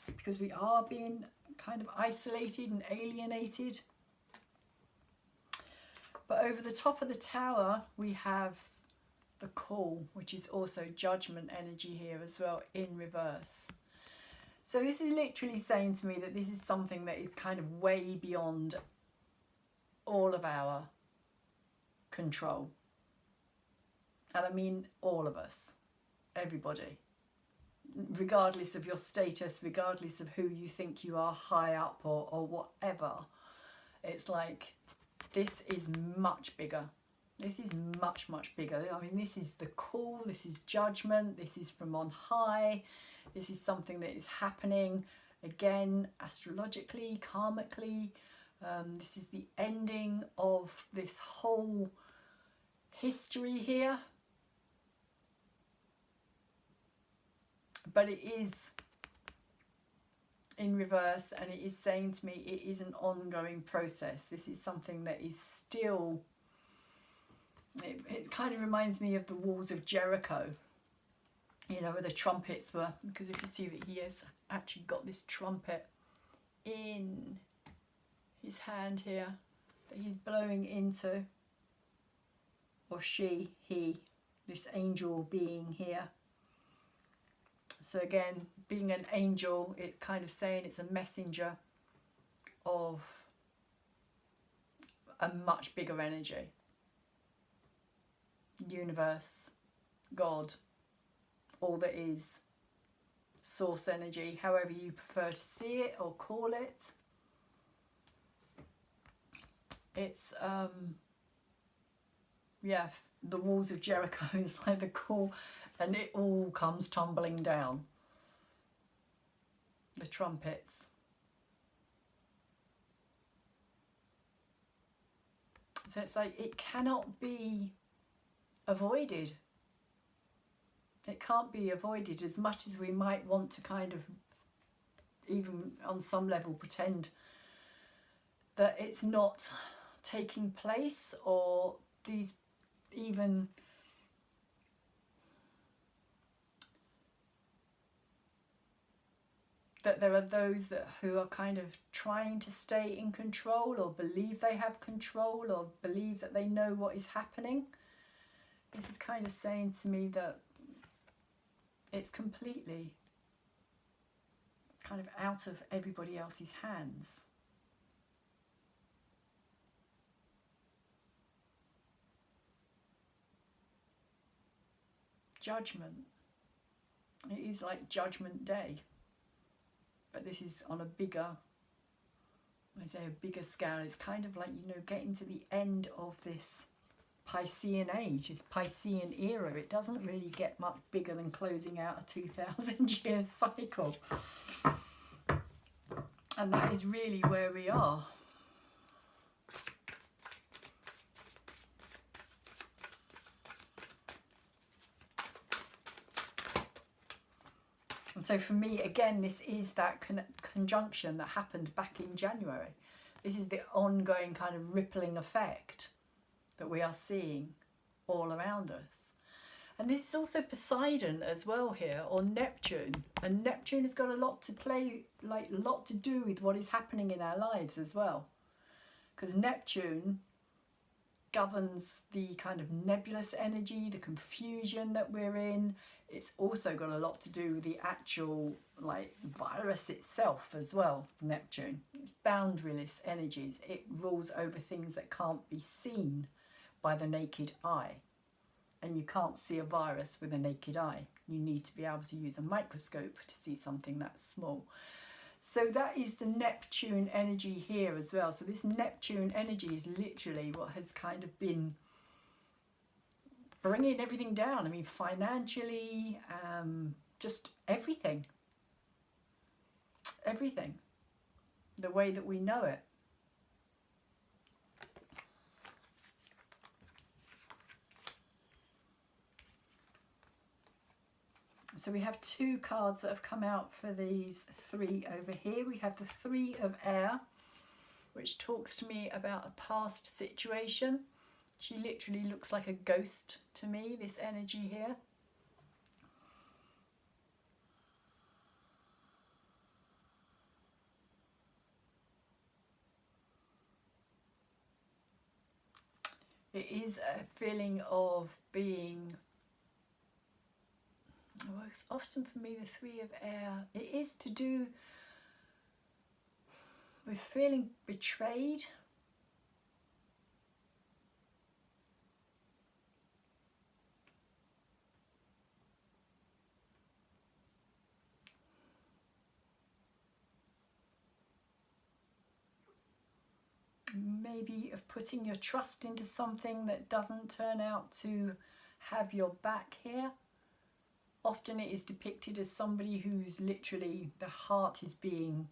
Speaker 1: because we are being kind of isolated and alienated. But over the top of the tower we have the call, which is also judgment energy here as well in reverse. So this is literally saying to me that this is something that is kind of way beyond all of our control. And I mean all of us, everybody, regardless of your status, regardless of who you think you are, high up or whatever. It's like, this is much bigger. This is much, much bigger. I mean, this is the call, this is judgment, this is from on high, this is something that is happening, again, astrologically, karmically. This is the ending of this whole history here. But it is in reverse, and it is saying to me it is an ongoing process. This is something that is still, it kind of reminds me of the walls of Jericho, you know, where the trumpets were, because if you see that he has actually got this trumpet in his hand here that he's blowing into, or he, this angel being here. So again, being an angel, it kind of saying it's a messenger of a much bigger energy. Universe, God, all that is, source energy, however you prefer to see it or call it. It's, yeah, the walls of Jericho is like the call, and it all comes tumbling down. The trumpets. So it's like, it cannot be avoided. It can't be avoided, as much as we might want to kind of, even on some level, pretend that it's not taking place, or these even that there are those who are kind of trying to stay in control, or believe they have control, or believe that they know what is happening. This is kind of saying to me that it's completely kind of out of everybody else's hands. Judgment. It is like Judgment Day. But this is on a bigger, I say a bigger scale. It's kind of like, you know, getting to the end of this Piscean age, this Piscean era. It doesn't really get much bigger than closing out a 2,000 year cycle. And that is really where we are. And so for me, again, this is that conjunction that happened back in January. This is the ongoing kind of rippling effect that we are seeing all around us. And this is also Poseidon as well here, or Neptune. And Neptune has got a lot to play, like a lot to do with what is happening in our lives as well. Because Neptune governs the kind of nebulous energy, the confusion that we're in. It's also got a lot to do with the actual like virus itself as well, Neptune. It's boundaryless energies. It rules over things that can't be seen by the naked eye. And you can't see a virus with a naked eye. You need to be able to use a microscope to see something that small. So that is the Neptune energy here as well. So this Neptune energy is literally what has kind of been bringing everything down. I mean, financially, just everything. Everything. The way that we know it. So we have two cards that have come out for these three over here. We have the Three of Air, which talks to me about a past situation. She literally looks like a ghost to me, this energy here. It is a feeling of being Well, it's often for me the Three of Air. It is to do with feeling betrayed. Maybe of putting your trust into something that doesn't turn out to have your back here. Often it is depicted as somebody who's literally, the heart is being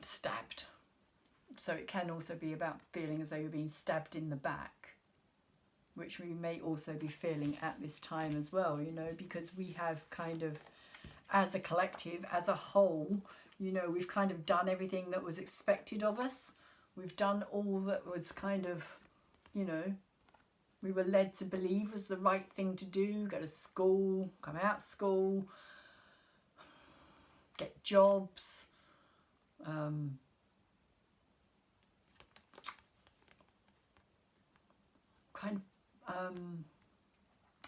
Speaker 1: stabbed. So it can also be about feeling as though you're being stabbed in the back, which we may also be feeling at this time as well, you know, because we have kind of, as a collective, as a whole, you know, we've kind of done everything that was expected of us. We've done all that was kind of, you know, we were led to believe was the right thing to do. Go to school, come out of school, get jobs,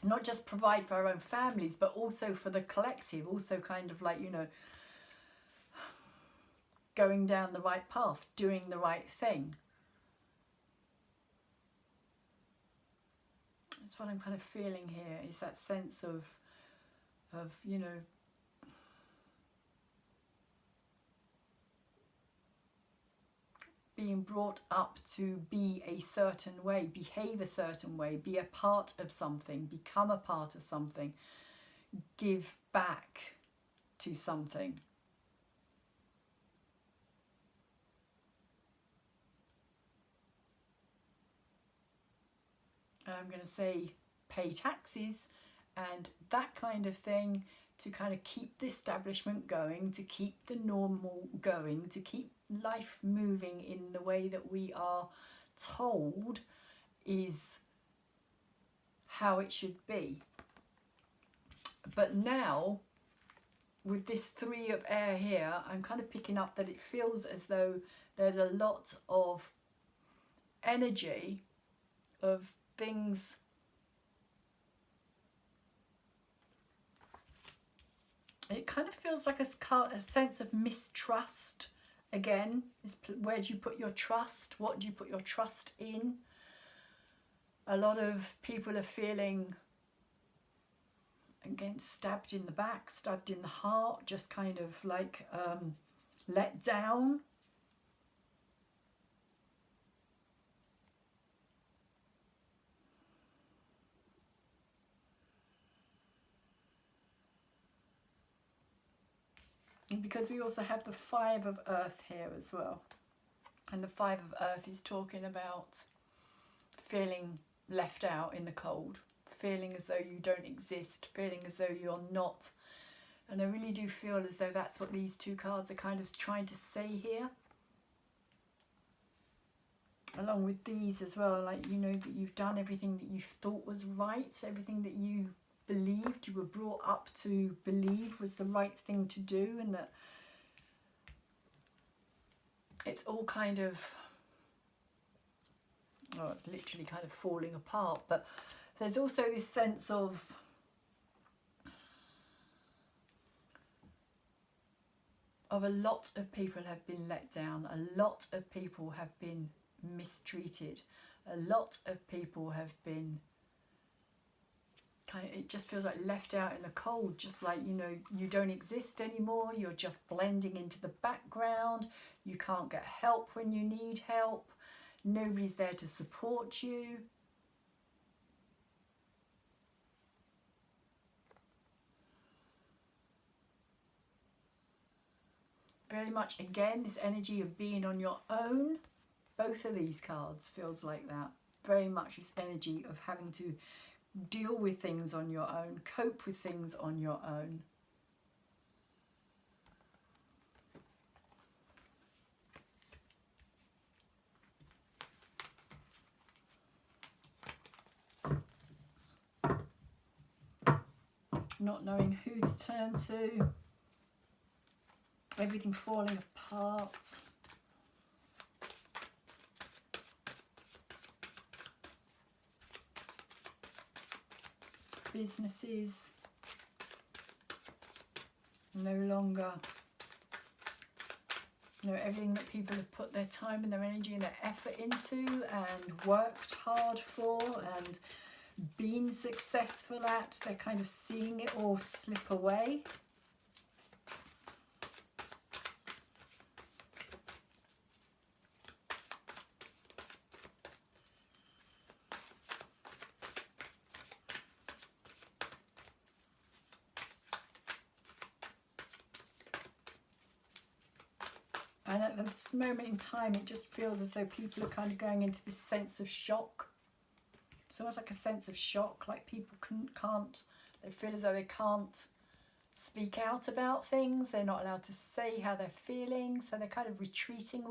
Speaker 1: not just provide for our own families, but also for the collective, also kind of like, you know, going down the right path, doing the right thing. That's what I'm kind of feeling here, is that sense of you know, being brought up to be a certain way, behave a certain way, be a part of something, become a part of something, give back to something. I'm going to say pay taxes and that kind of thing, to kind of keep the establishment going, to keep the normal going, to keep life moving in the way that we are told is how it should be. But now, with this Three of Air here, I'm kind of picking up that it feels as though there's a lot of energy of things it kind of feels like a sense of mistrust again. Where do you put your trust? What do you put your trust in? A lot of people are feeling, again, stabbed in the back, stabbed in the heart, just kind of like let down. Because we also have the Five of Earth here as well. And the Five of Earth is talking about feeling left out in the cold, feeling as though you don't exist, feeling as though you're not. And I really do feel as though that's what these two cards are kind of trying to say here. Along with these as well, like, you know, that you've done everything that you thought was right, everything that you believed, you were brought up to believe was the right thing to do, and that it's all kind of, oh, it's literally kind of falling apart. But there's also this sense of a lot of people have been let down, a lot of people have been mistreated, a lot of people have been kind of, it just feels like left out in the cold, just like, you know, you don't exist anymore, you're just blending into the background, you can't get help when you need help, nobody's there to support you. Very much, again, this energy of being on your own. Both of these cards feels like that. Very much this energy of having to deal with things on your own, cope with things on your own. Not knowing who to turn to. Everything falling apart. businesses no longer, you know, everything that people have put their time and their energy and their effort into and worked hard for and been successful at, they're kind of seeing it all slip away. And at this moment in time, it just feels as though people are kind of going into this sense of shock. It's almost like a sense of shock, like people can't, they feel as though they can't speak out about things. They're not allowed to say how they're feeling, so they're kind of retreating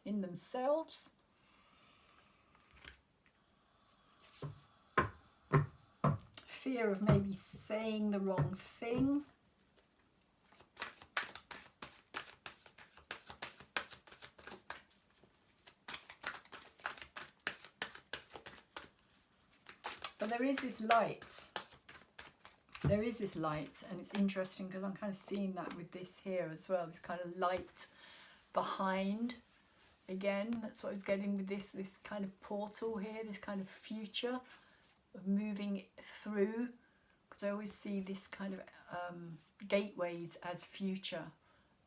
Speaker 1: in themselves. Fear of maybe saying the wrong thing. But there is this light. There is this light, and it's interesting because I'm kind of seeing that with this here as well. This kind of light behind. Again, that's what I was getting with this kind of portal here, this kind of future of moving through. Because I always see this kind of gateways as future,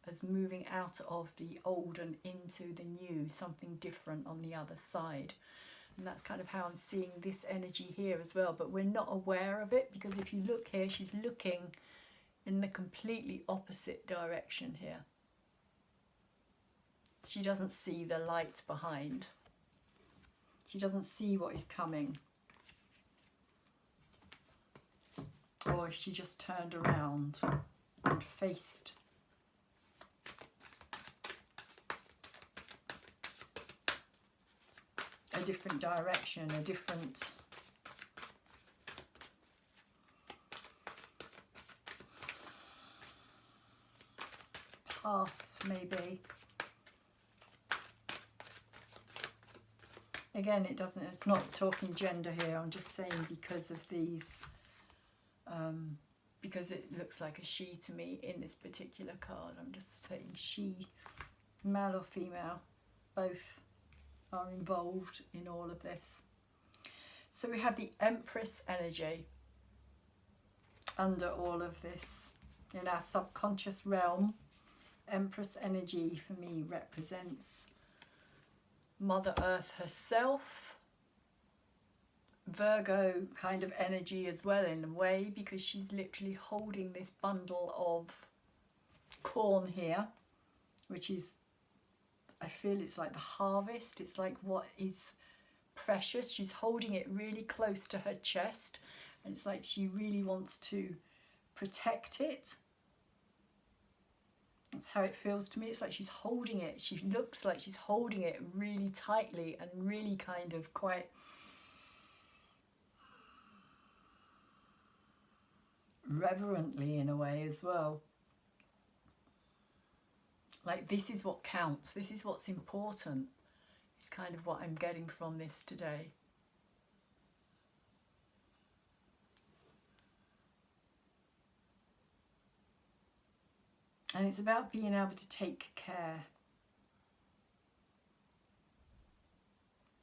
Speaker 1: as moving out of the old and into the new, something different on the other side. And that's kind of how I'm seeing this energy here as well. But we're not aware of it, because if you look here, she's looking in the completely opposite direction here. She doesn't see the light behind. She doesn't see what is coming. Or she just turned around and faced a different direction, a different path, maybe. Again, it's not talking gender here. I'm just saying because of these, because it looks like a she to me in this particular card. I'm just saying she, male or female, both are involved in all of this. So we have the Empress energy under all of this. In our subconscious realm, Empress energy for me represents Mother Earth herself. Virgo kind of energy as well in a way, because she's literally holding this bundle of corn here, which is, I feel it's like the harvest. It's like what is precious. She's holding it really close to her chest, and it's like she really wants to protect it. That's how it feels to me. It's like she's holding it. She looks like she's holding it really tightly and really kind of quite reverently in a way as well. Like, this is what counts. This is what's important. It's kind of what I'm getting from this today. And it's about being able to take care.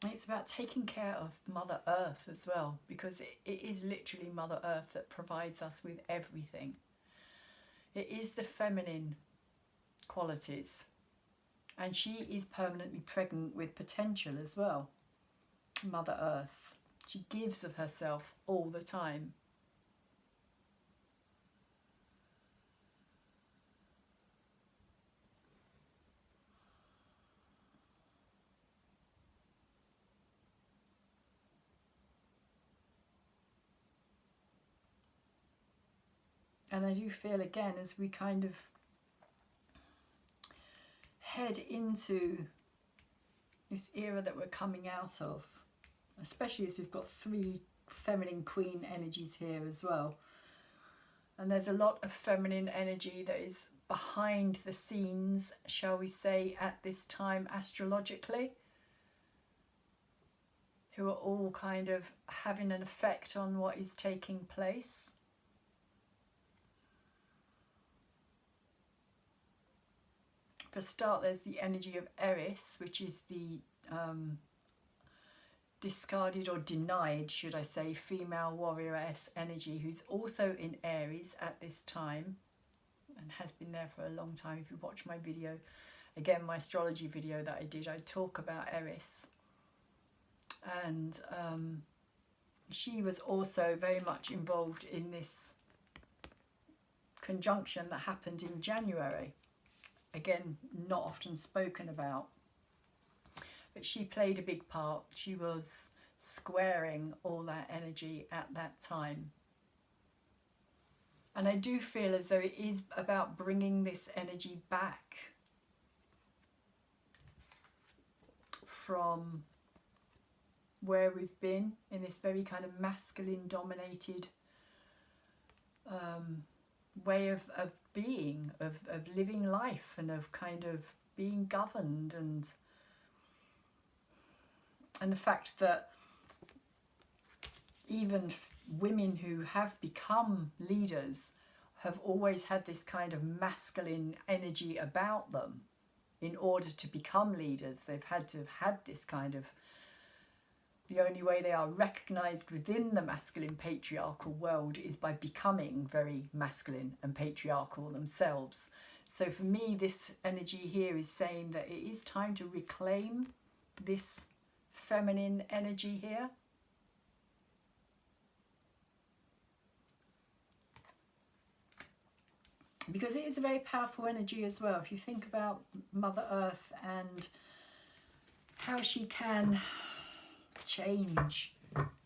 Speaker 1: It's about taking care of Mother Earth as well, because it is literally Mother Earth that provides us with everything. It is the feminine qualities, and she is permanently pregnant with potential as well. Mother Earth, she gives of herself all the time. And I do feel, again, as we kind of head into this era that we're coming out of, especially as we've got 3 feminine queen energies here as well. And there's a lot of feminine energy that is behind the scenes, shall we say, at this time astrologically. who are all kind of having an effect on what is taking place. For a start, there's the energy of Eris, which is the discarded or denied, should I say, female warrioress energy, who's also in Aries at this time and has been there for a long time. If you watch my video, again, my astrology video that I did, I talk about Eris. And she was also very much involved in this conjunction that happened in January. Again, not often spoken about. But she played a big part. She was squaring all that energy at that time. And I do feel as though it is about bringing this energy back from where we've been in this very kind of masculine dominated way of being, of living life, and of kind of being governed, and the fact that even women who have become leaders have always had this kind of masculine energy about them. In order to become leaders, they've had to have had this kind of, the only way they are recognised within the masculine patriarchal world is by becoming very masculine and patriarchal themselves. So for me, this energy here is saying that it is time to reclaim this feminine energy here. Because it is a very powerful energy as well. If you think about Mother Earth and how she can change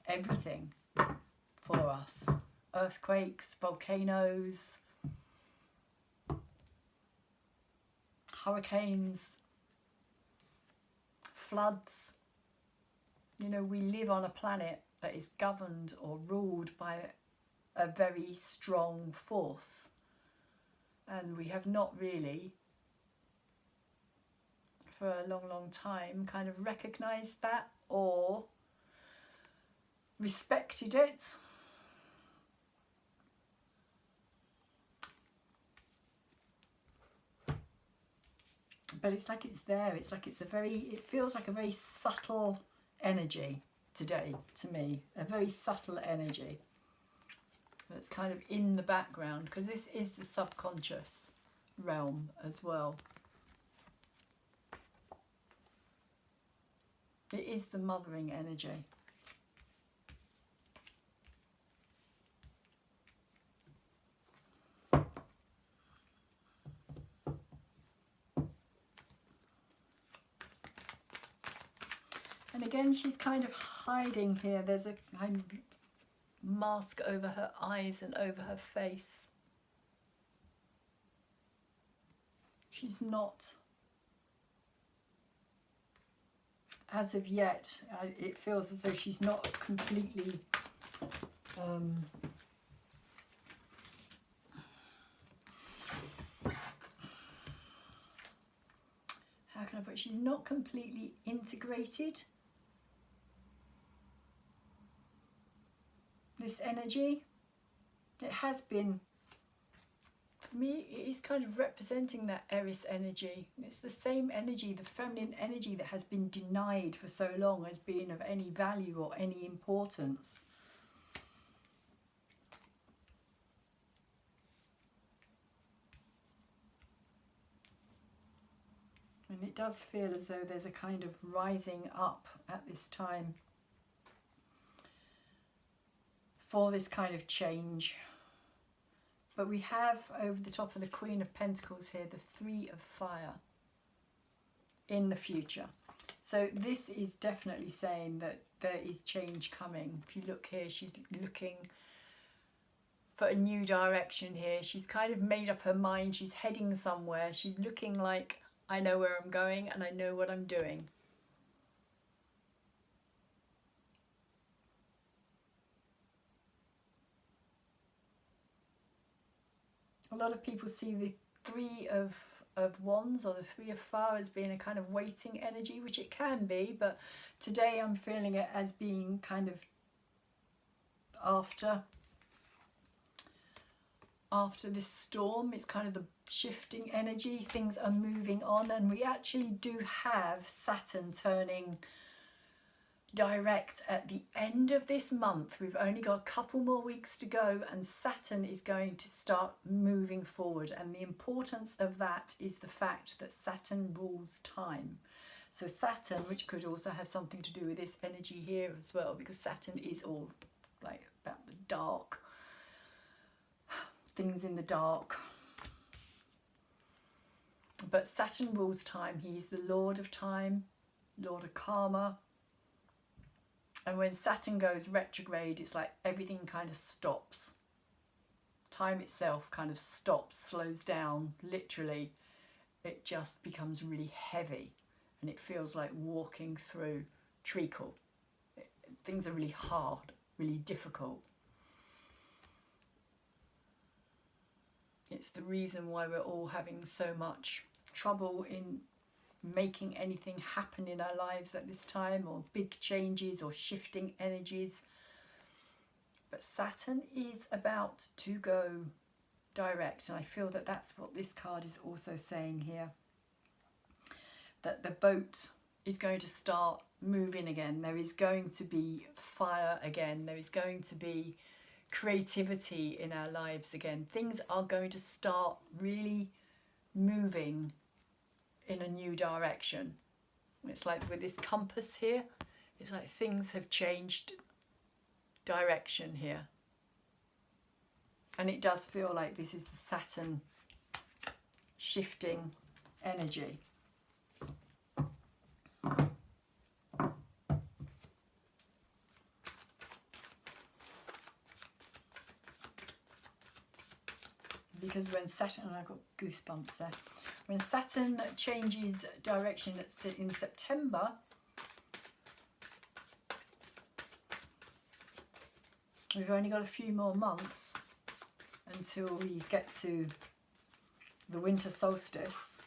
Speaker 1: everything for us. Earthquakes, volcanoes, hurricanes, floods. You know, we live on a planet that is governed or ruled by a very strong force. And we have not really, for a long, long time, kind of recognised that or respected it. But it's like it's there. It's like it's a very, it feels like a very subtle energy today to me. A very subtle energy that's kind of in the background, because this is the subconscious realm as well. It is the mothering energy. And again, she's kind of hiding here. There's a kind of mask over her eyes and over her face. She's not, as of yet, it feels as though she's not completely how can I put it? She's not completely integrated this energy. It has been, for me, it is kind of representing that Eris energy. It's the same energy, the feminine energy that has been denied for so long as being of any value or any importance. And it does feel as though there's a kind of rising up at this time for this kind of change. But we have over the top of the Queen of Pentacles here, the Three of Fire in the future. So this is definitely saying that there is change coming. If you look here, she's looking for a new direction here. She's kind of made up her mind. She's heading somewhere. She's looking like, I know where I'm going and I know what I'm doing. A lot of people see the Three of of Wands or the Three of Fire as being a kind of waiting energy, which it can be, but today I'm feeling it as being kind of after this storm. It's kind of the shifting energy, things are moving on, and we actually do have Saturn turning direct at the end of this month. We've only got a couple more weeks to go and Saturn is going to start moving forward, and the importance of that is the fact that Saturn rules time. So Saturn, which could also have something to do with this energy here as well, because Saturn is all like about the dark, things in the dark. But Saturn rules time. He's the Lord of time, Lord of karma. And when Saturn goes retrograde, it's like everything kind of stops. Time itself kind of stops, slows down, literally. It just becomes really heavy and it feels like walking through treacle. Things are really hard, really difficult. It's the reason why we're all having so much trouble in making anything happen in our lives at this time, or big changes or shifting energies. But Saturn is about to go direct, and I feel that that's what this card is also saying here, that the boat is going to start moving again. There is going to be fire again. There is going to be creativity in our lives again. Things are going to start really moving in a new direction. It's like with this compass here, it's like things have changed direction here. And it does feel like this is the Saturn shifting energy. Because when Saturn, and I've got goosebumps there, when Saturn changes direction in September, we've only got a few more months until we get to the winter solstice,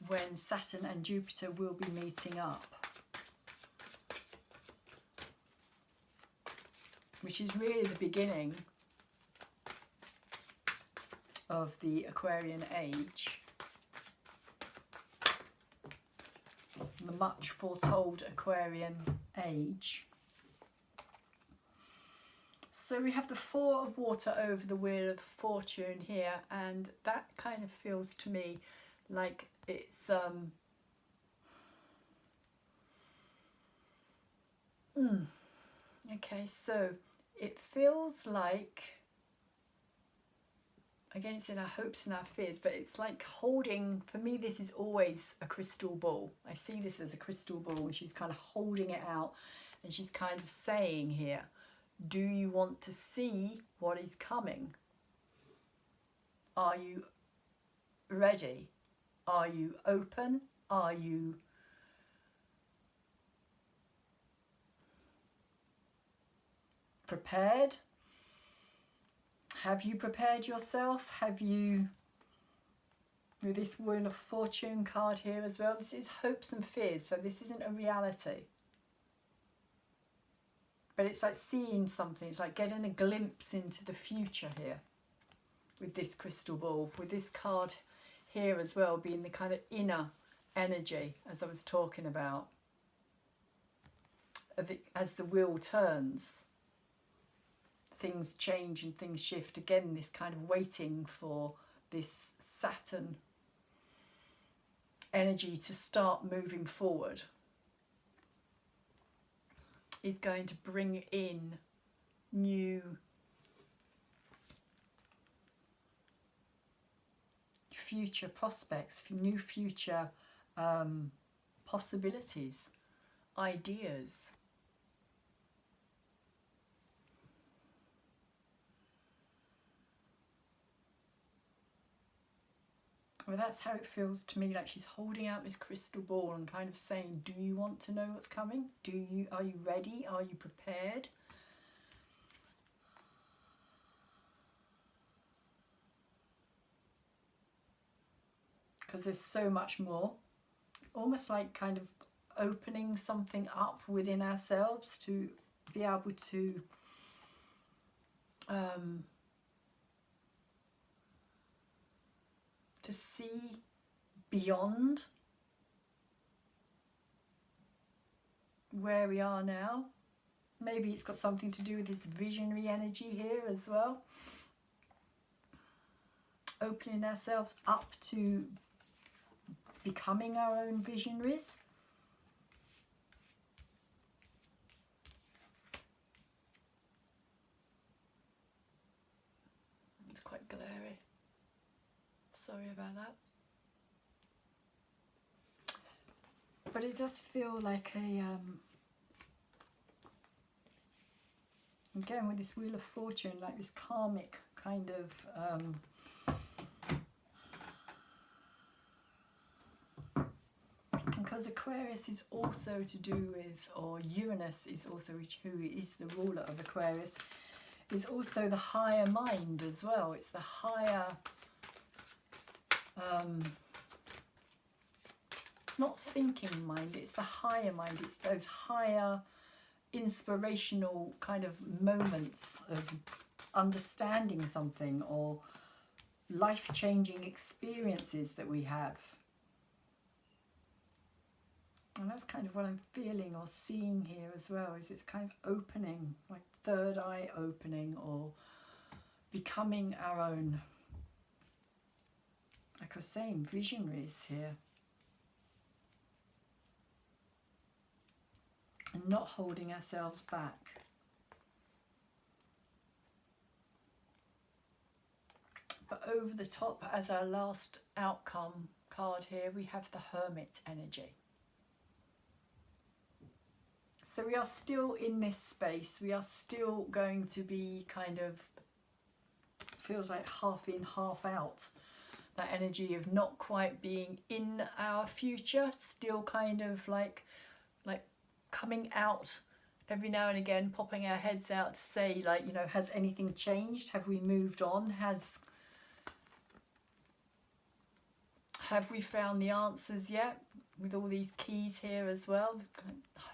Speaker 1: when Saturn and Jupiter will be meeting up, which is really the beginning of the Aquarian age, the much foretold Aquarian age. So we have the Four of Water over the Wheel of Fortune here, and that kind of feels to me like it's okay, so it feels like, again, it's in our hopes and our fears, but it's like holding, for me this is always a crystal ball. I see this as a crystal ball, and she's kind of holding it out, and she's kind of saying here, do you want to see what is coming? Are you ready? Are you open? Are you prepared? Have you prepared yourself? Have you, with this Wheel of Fortune card here as well, this is hopes and fears, so this isn't a reality. But it's like seeing something, it's like getting a glimpse into the future here with this crystal ball, with this card here as well being the kind of inner energy, as I was talking about, of it, as the wheel turns. Things change and things shift. Again, this kind of waiting for this Saturn energy to start moving forward is going to bring in new future prospects, new future possibilities, ideas. Well, that's how it feels to me, like she's holding out this crystal ball and kind of saying, do you want to know what's coming? Are you ready? Are you prepared? because there's so much more. Almost like kind of opening something up within ourselves to be able to see beyond where we are now. Maybe it's got something to do with this visionary energy here as well. Opening ourselves up to becoming our own visionaries. It's quite glary. Sorry about that. But it does feel like a again with this Wheel of Fortune, like this karmic kind of because Aquarius is also to do with, or Uranus is also, who is the ruler of Aquarius, is also the higher mind as well. It's the higher, not thinking mind, it's the higher mind. It's those higher inspirational kind of moments of understanding something or life-changing experiences that we have. And that's kind of what I'm feeling or seeing here as well, is it's kind of opening, like third eye opening, or becoming our own, like I was saying, visionaries here. And not holding ourselves back. But over the top, as our last outcome card here, we have the Hermit energy. So we are still in this space. We are still going to be kind of, feels like half in, half out. That energy of not quite being in our future, still kind of like coming out every now and again, popping our heads out to say, like, you know, has anything changed? Have we moved on? Have we found the answers yet? With all these keys here as well, the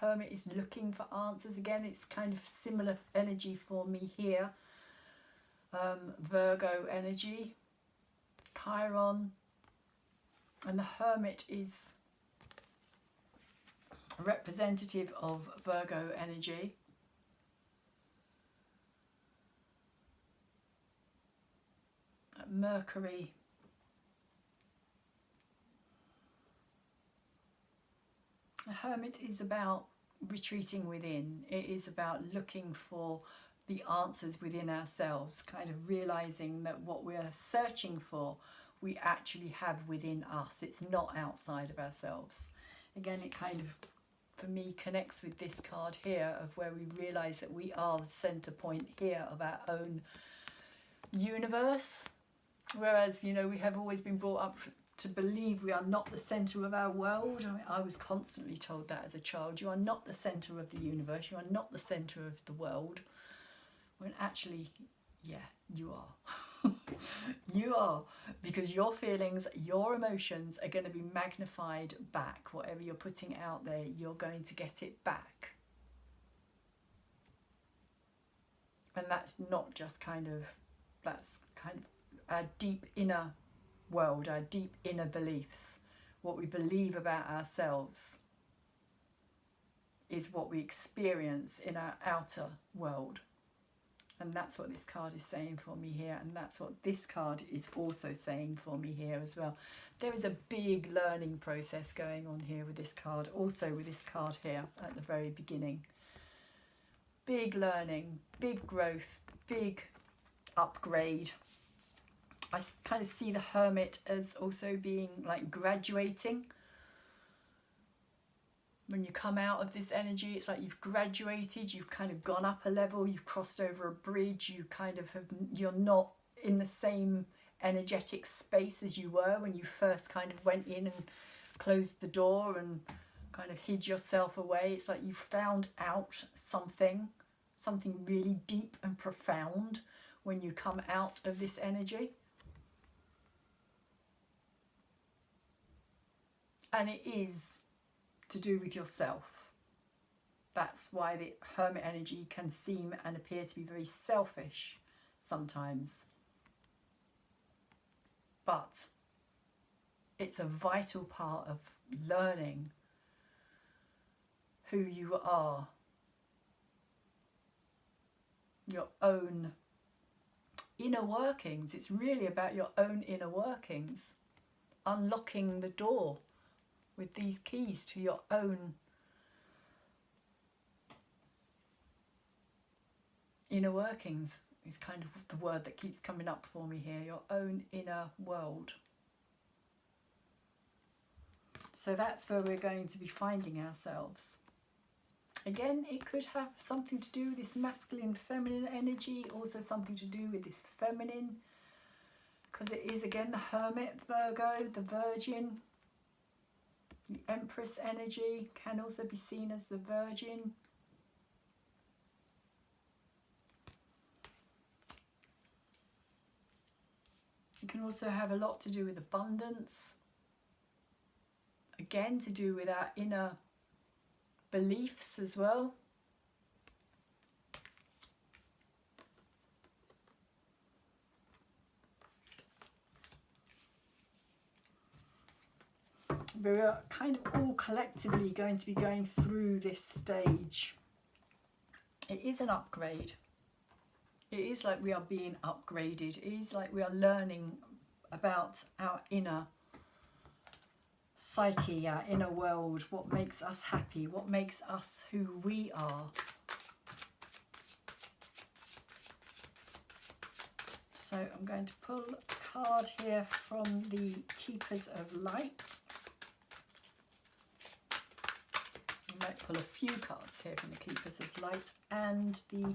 Speaker 1: Hermit is looking for answers again. It's kind of similar energy for me here. Virgo energy, Chiron, and the Hermit is representative of Virgo energy. Mercury, the Hermit is about retreating within. It is about looking for the answers within ourselves, kind of realizing that what we're searching for, we actually have within us. It's not outside of ourselves. Again, it kind of, for me, connects with this card here of where we realize that we are the center point here of our own universe. Whereas, you know, we have always been brought up to believe we are not the center of our world. I mean, I was constantly told that as a child. You are not the center of the universe. You are not the center of the world. When actually, yeah, you are. You are, because your feelings, your emotions are going to be magnified back. Whatever you're putting out there, you're going to get it back. And that's not just kind of, that's kind of our deep inner world, our deep inner beliefs. What we believe about ourselves is what we experience in our outer world. And that's what this card is saying for me here, and that's what this card is also saying for me here as well. There is a big learning process going on here with this card, also with this card here at the very beginning. Big learning, big growth, big upgrade. I kind of see the Hermit as also being like graduating. When you come out of this energy, it's like you've graduated, you've kind of gone up a level, you've crossed over a bridge, you kind of have, you're not in the same energetic space as you were when you first kind of went in and closed the door and kind of hid yourself away. It's like you found out something really deep and profound when you come out of this energy. And it is to do with yourself. That's why the Hermit energy can seem and appear to be very selfish sometimes. But it's a vital part of learning who you are, your own inner workings. It's really about your own inner workings, unlocking the door with these keys to your own inner workings. Is kind of the word that keeps coming up for me here, your own inner world. So that's where we're going to be finding ourselves. Again, it could have something to do with this masculine, feminine energy, also something to do with this feminine, because it is again the Hermit, Virgo, the Virgin, the Empress energy can also be seen as the Virgin. It can also have a lot to do with abundance. Again, to do with our inner beliefs as well. We're kind of all collectively going to be going through this stage. It is an upgrade. It is like we are being upgraded. It is like we are learning about our inner psyche, our inner world, what makes us happy, what makes us who we are. So I'm going to pull a card here from the Keepers of Light. I might pull a few cards here from the Keepers of Light and the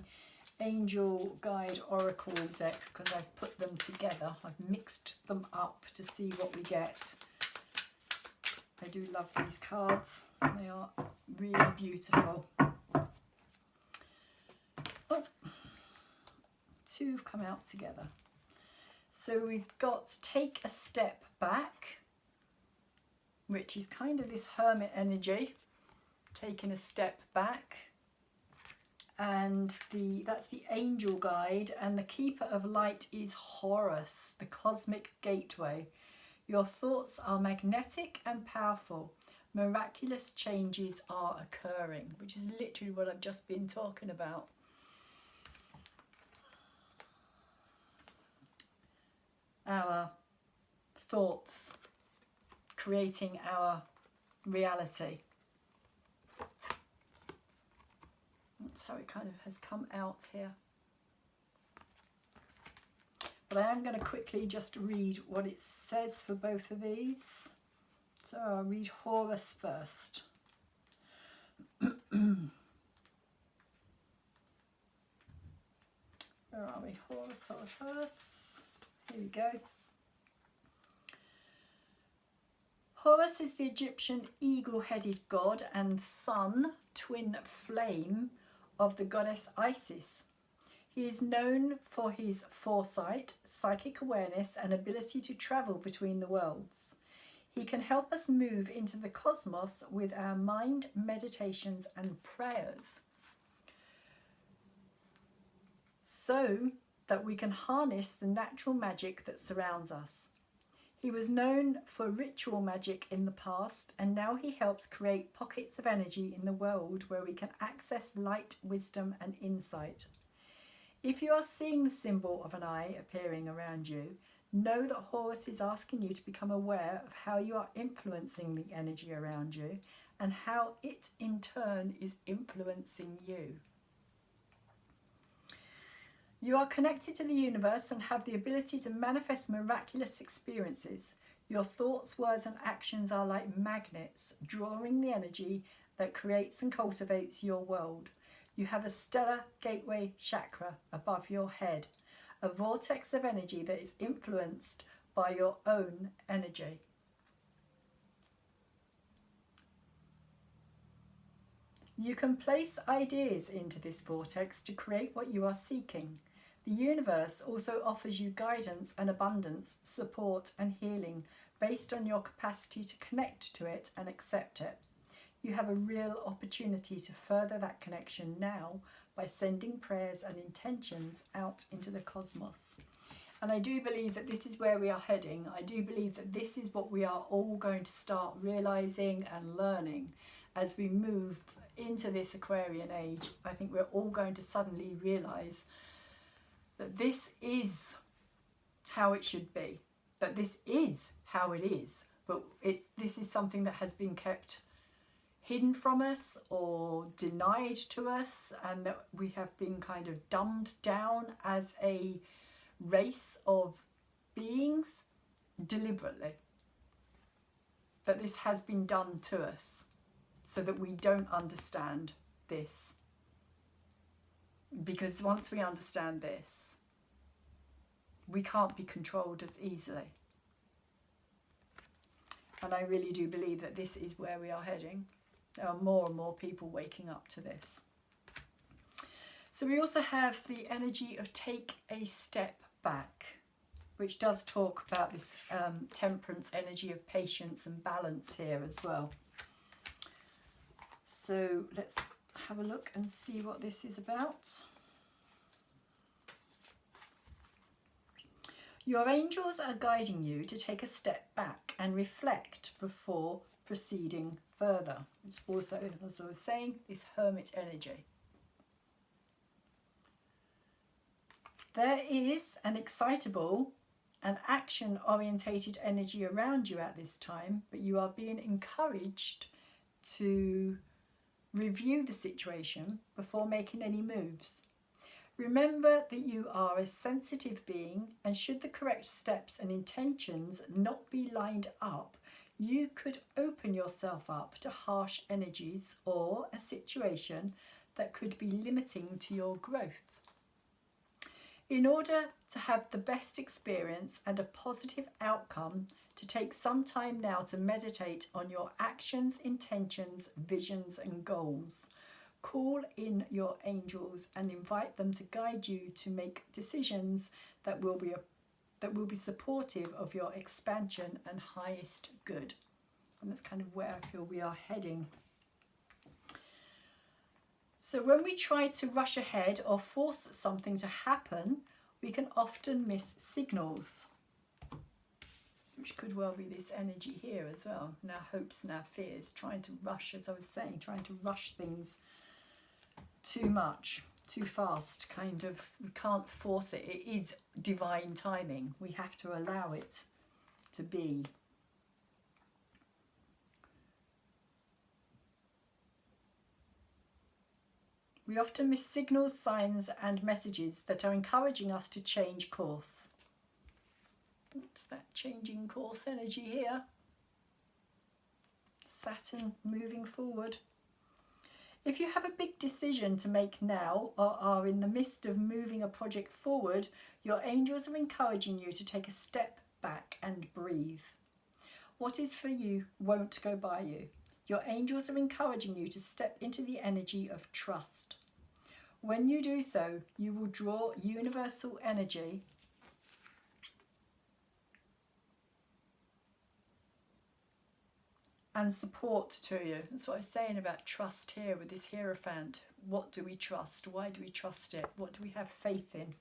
Speaker 1: Angel Guide Oracle deck, because I've put them together. I've mixed them up to see what we get. I do love these cards. They are really beautiful. Oh, two have come out together. So we've got Take a Step Back, which is kind of this Hermit energy, taking a step back. And that's the Angel Guide, and the Keeper of Light is Horus, the Cosmic Gateway. Your thoughts are magnetic and powerful. Miraculous changes are occurring, which is literally what I've just been talking about. Our thoughts creating our reality. That's how it kind of has come out here. But I am going to quickly just read what it says for both of these. So I'll read Horus first. Where are we? Horus, Horus, Horus. Here we go. Horus is the Egyptian eagle-headed god and sun, twin flame, of the goddess Isis. He is known for his foresight, psychic awareness, and ability to travel between the worlds. He can help us move into the cosmos with our mind, meditations, and prayers, so that we can harness the natural magic that surrounds us. He was known for ritual magic in the past, and now he helps create pockets of energy in the world where we can access light, wisdom, and insight. If you are seeing the symbol of an eye appearing around you, know that Horus is asking you to become aware of how you are influencing the energy around you and how it in turn is influencing you. You are connected to the universe and have the ability to manifest miraculous experiences. Your thoughts, words, and actions are like magnets, drawing the energy that creates and cultivates your world. You have a stellar gateway chakra above your head, a vortex of energy that is influenced by your own energy. You can place ideas into this vortex to create what you are seeking. The universe also offers you guidance and abundance, support and healing based on your capacity to connect to it and accept it. You have a real opportunity to further that connection now by sending prayers and intentions out into the cosmos. And I do believe that this is where we are heading. I do believe that this is what we are all going to start realizing and learning as we move into this Aquarian age. I think we're all going to suddenly realize that this is how it should be, that this is how it is, but this is something that has been kept hidden from us or denied to us, and that we have been kind of dumbed down as a race of beings deliberately. That this has been done to us so that we don't understand this. Because once we understand this, we can't be controlled as easily. And I really do believe that this is where we are heading. There are more and more people waking up to this. So we also have the energy of take a step back, which does talk about this temperance energy of patience and balance here as well. So let's have a look and see what this is about. Your angels are guiding you to take a step back and reflect before proceeding further. It's also, as I was saying, this hermit energy. There is an excitable and action-orientated energy around you at this time, but you are being encouraged to review the situation before making any moves. Remember that you are a sensitive being, and should the correct steps and intentions not be lined up, you could open yourself up to harsh energies or a situation that could be limiting to your growth. In order to have the best experience and a positive outcome, to take some time now to meditate on your actions, intentions, visions and goals. Call in your angels and invite them to guide you to make decisions that will be supportive of your expansion and highest good. And that's kind of where I feel we are heading. So when we try to rush ahead or force something to happen, we can often miss signals, which could well be this energy here as well. And our hopes and our fears, trying to rush, as I was saying, trying to rush things too much, too fast, kind of. We can't force it. It is divine timing. We have to allow it to be. We often miss signals, signs and messages that are encouraging us to change course. Oops, that changing course energy here. Saturn moving forward. If you have a big decision to make now or are in the midst of moving a project forward, your angels are encouraging you to take a step back and breathe. What is for you won't go by you. Your angels are encouraging you to step into the energy of trust. When you do so, you will draw universal energy and support to you. That's what I was saying about trust here with this Hierophant. What do we trust? Why do we trust it? What do we have faith in?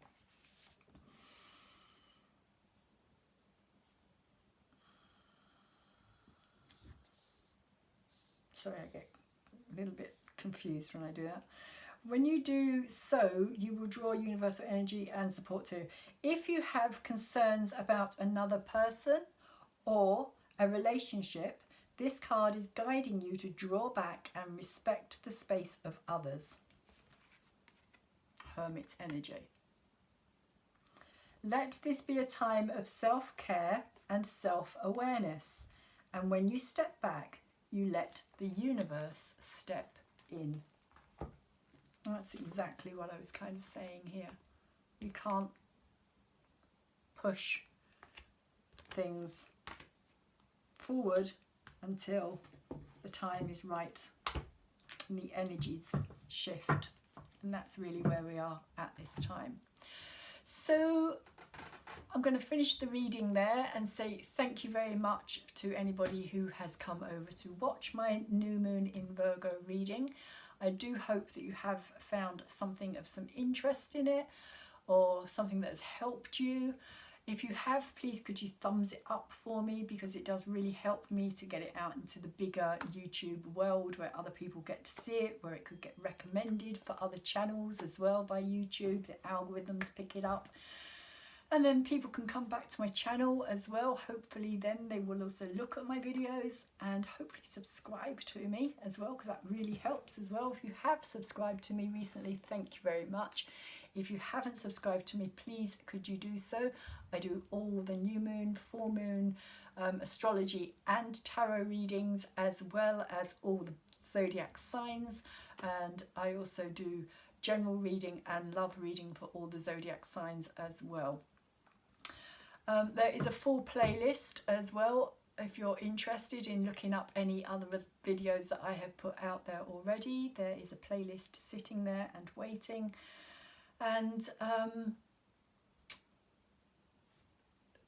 Speaker 1: Sorry, I get a little bit confused when I do that. When you do so, you will draw universal energy and support too. If you have concerns about another person or a relationship, this card is guiding you to draw back and respect the space of others. Hermit energy. Let this be a time of self-care and self-awareness. And when you step back, you let the universe step in. And that's exactly what I was kind of saying here. You can't push things forward until the time is right and the energies shift. And that's really where we are at this time. So I'm going to finish the reading there and say thank you very much to anybody who has come over to watch my new moon in Virgo reading. I do hope that you have found something of some interest in it, or something that has helped you. If you have, please could you thumbs it up for me, because it does really help me to get it out into the bigger YouTube world where other people get to see it, where it could get recommended for other channels as well by YouTube. The algorithms pick it up. And then people can come back to my channel as well. Hopefully then they will also look at my videos and hopefully subscribe to me as well, because that really helps as well. If you have subscribed to me recently, thank you very much. If you haven't subscribed to me, please could you do so. I do all the new moon, full moon, astrology and tarot readings, as well as all the zodiac signs. And I also do general reading and love reading for all the zodiac signs as well. There is a full playlist as well if you're interested in looking up any other videos that I have put out there already. There is a playlist sitting there and waiting. And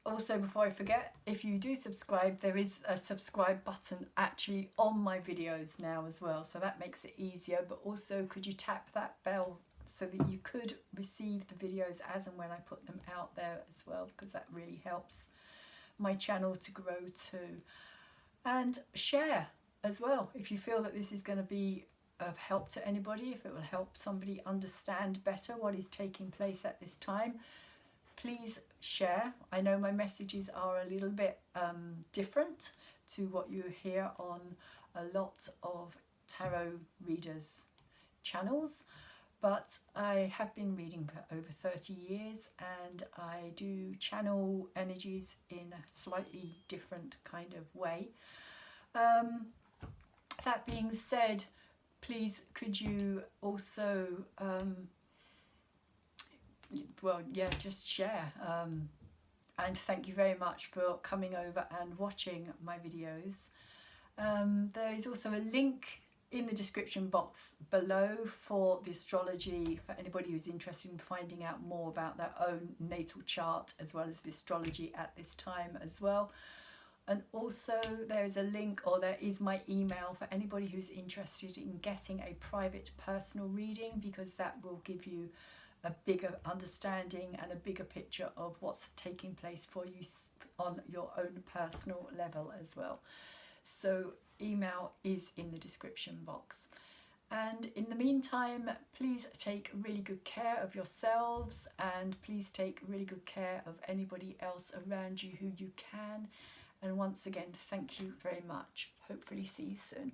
Speaker 1: also, before I forget, if you do subscribe, there is a subscribe button actually on my videos now as well, so that makes it easier. But also, could you tap that bell so that you could receive the videos as and when I put them out there as well, because that really helps my channel to grow too. And share as well if you feel that this is going to be of help to anybody, if it will help somebody understand better what is taking place at this time. Please share. I know my messages are a little bit different to what you hear on a lot of tarot readers' channels, but I have been reading for over 30 years and I do channel energies in a slightly different kind of way. That being said, please could you also well, yeah, just share. And thank you very much for coming over and watching my videos. There is also a link in the description box below for the astrology, for anybody who's interested in finding out more about their own natal chart, as well as the astrology at this time as well. And also there is a link, or there is my email, for anybody who's interested in getting a private personal reading, because that will give you a bigger understanding and a bigger picture of what's taking place for you on your own personal level as well. So email is in the description box. And in the meantime, please take really good care of yourselves, and please take really good care of anybody else around you who you can. And once again, thank you very much. Hopefully see you soon.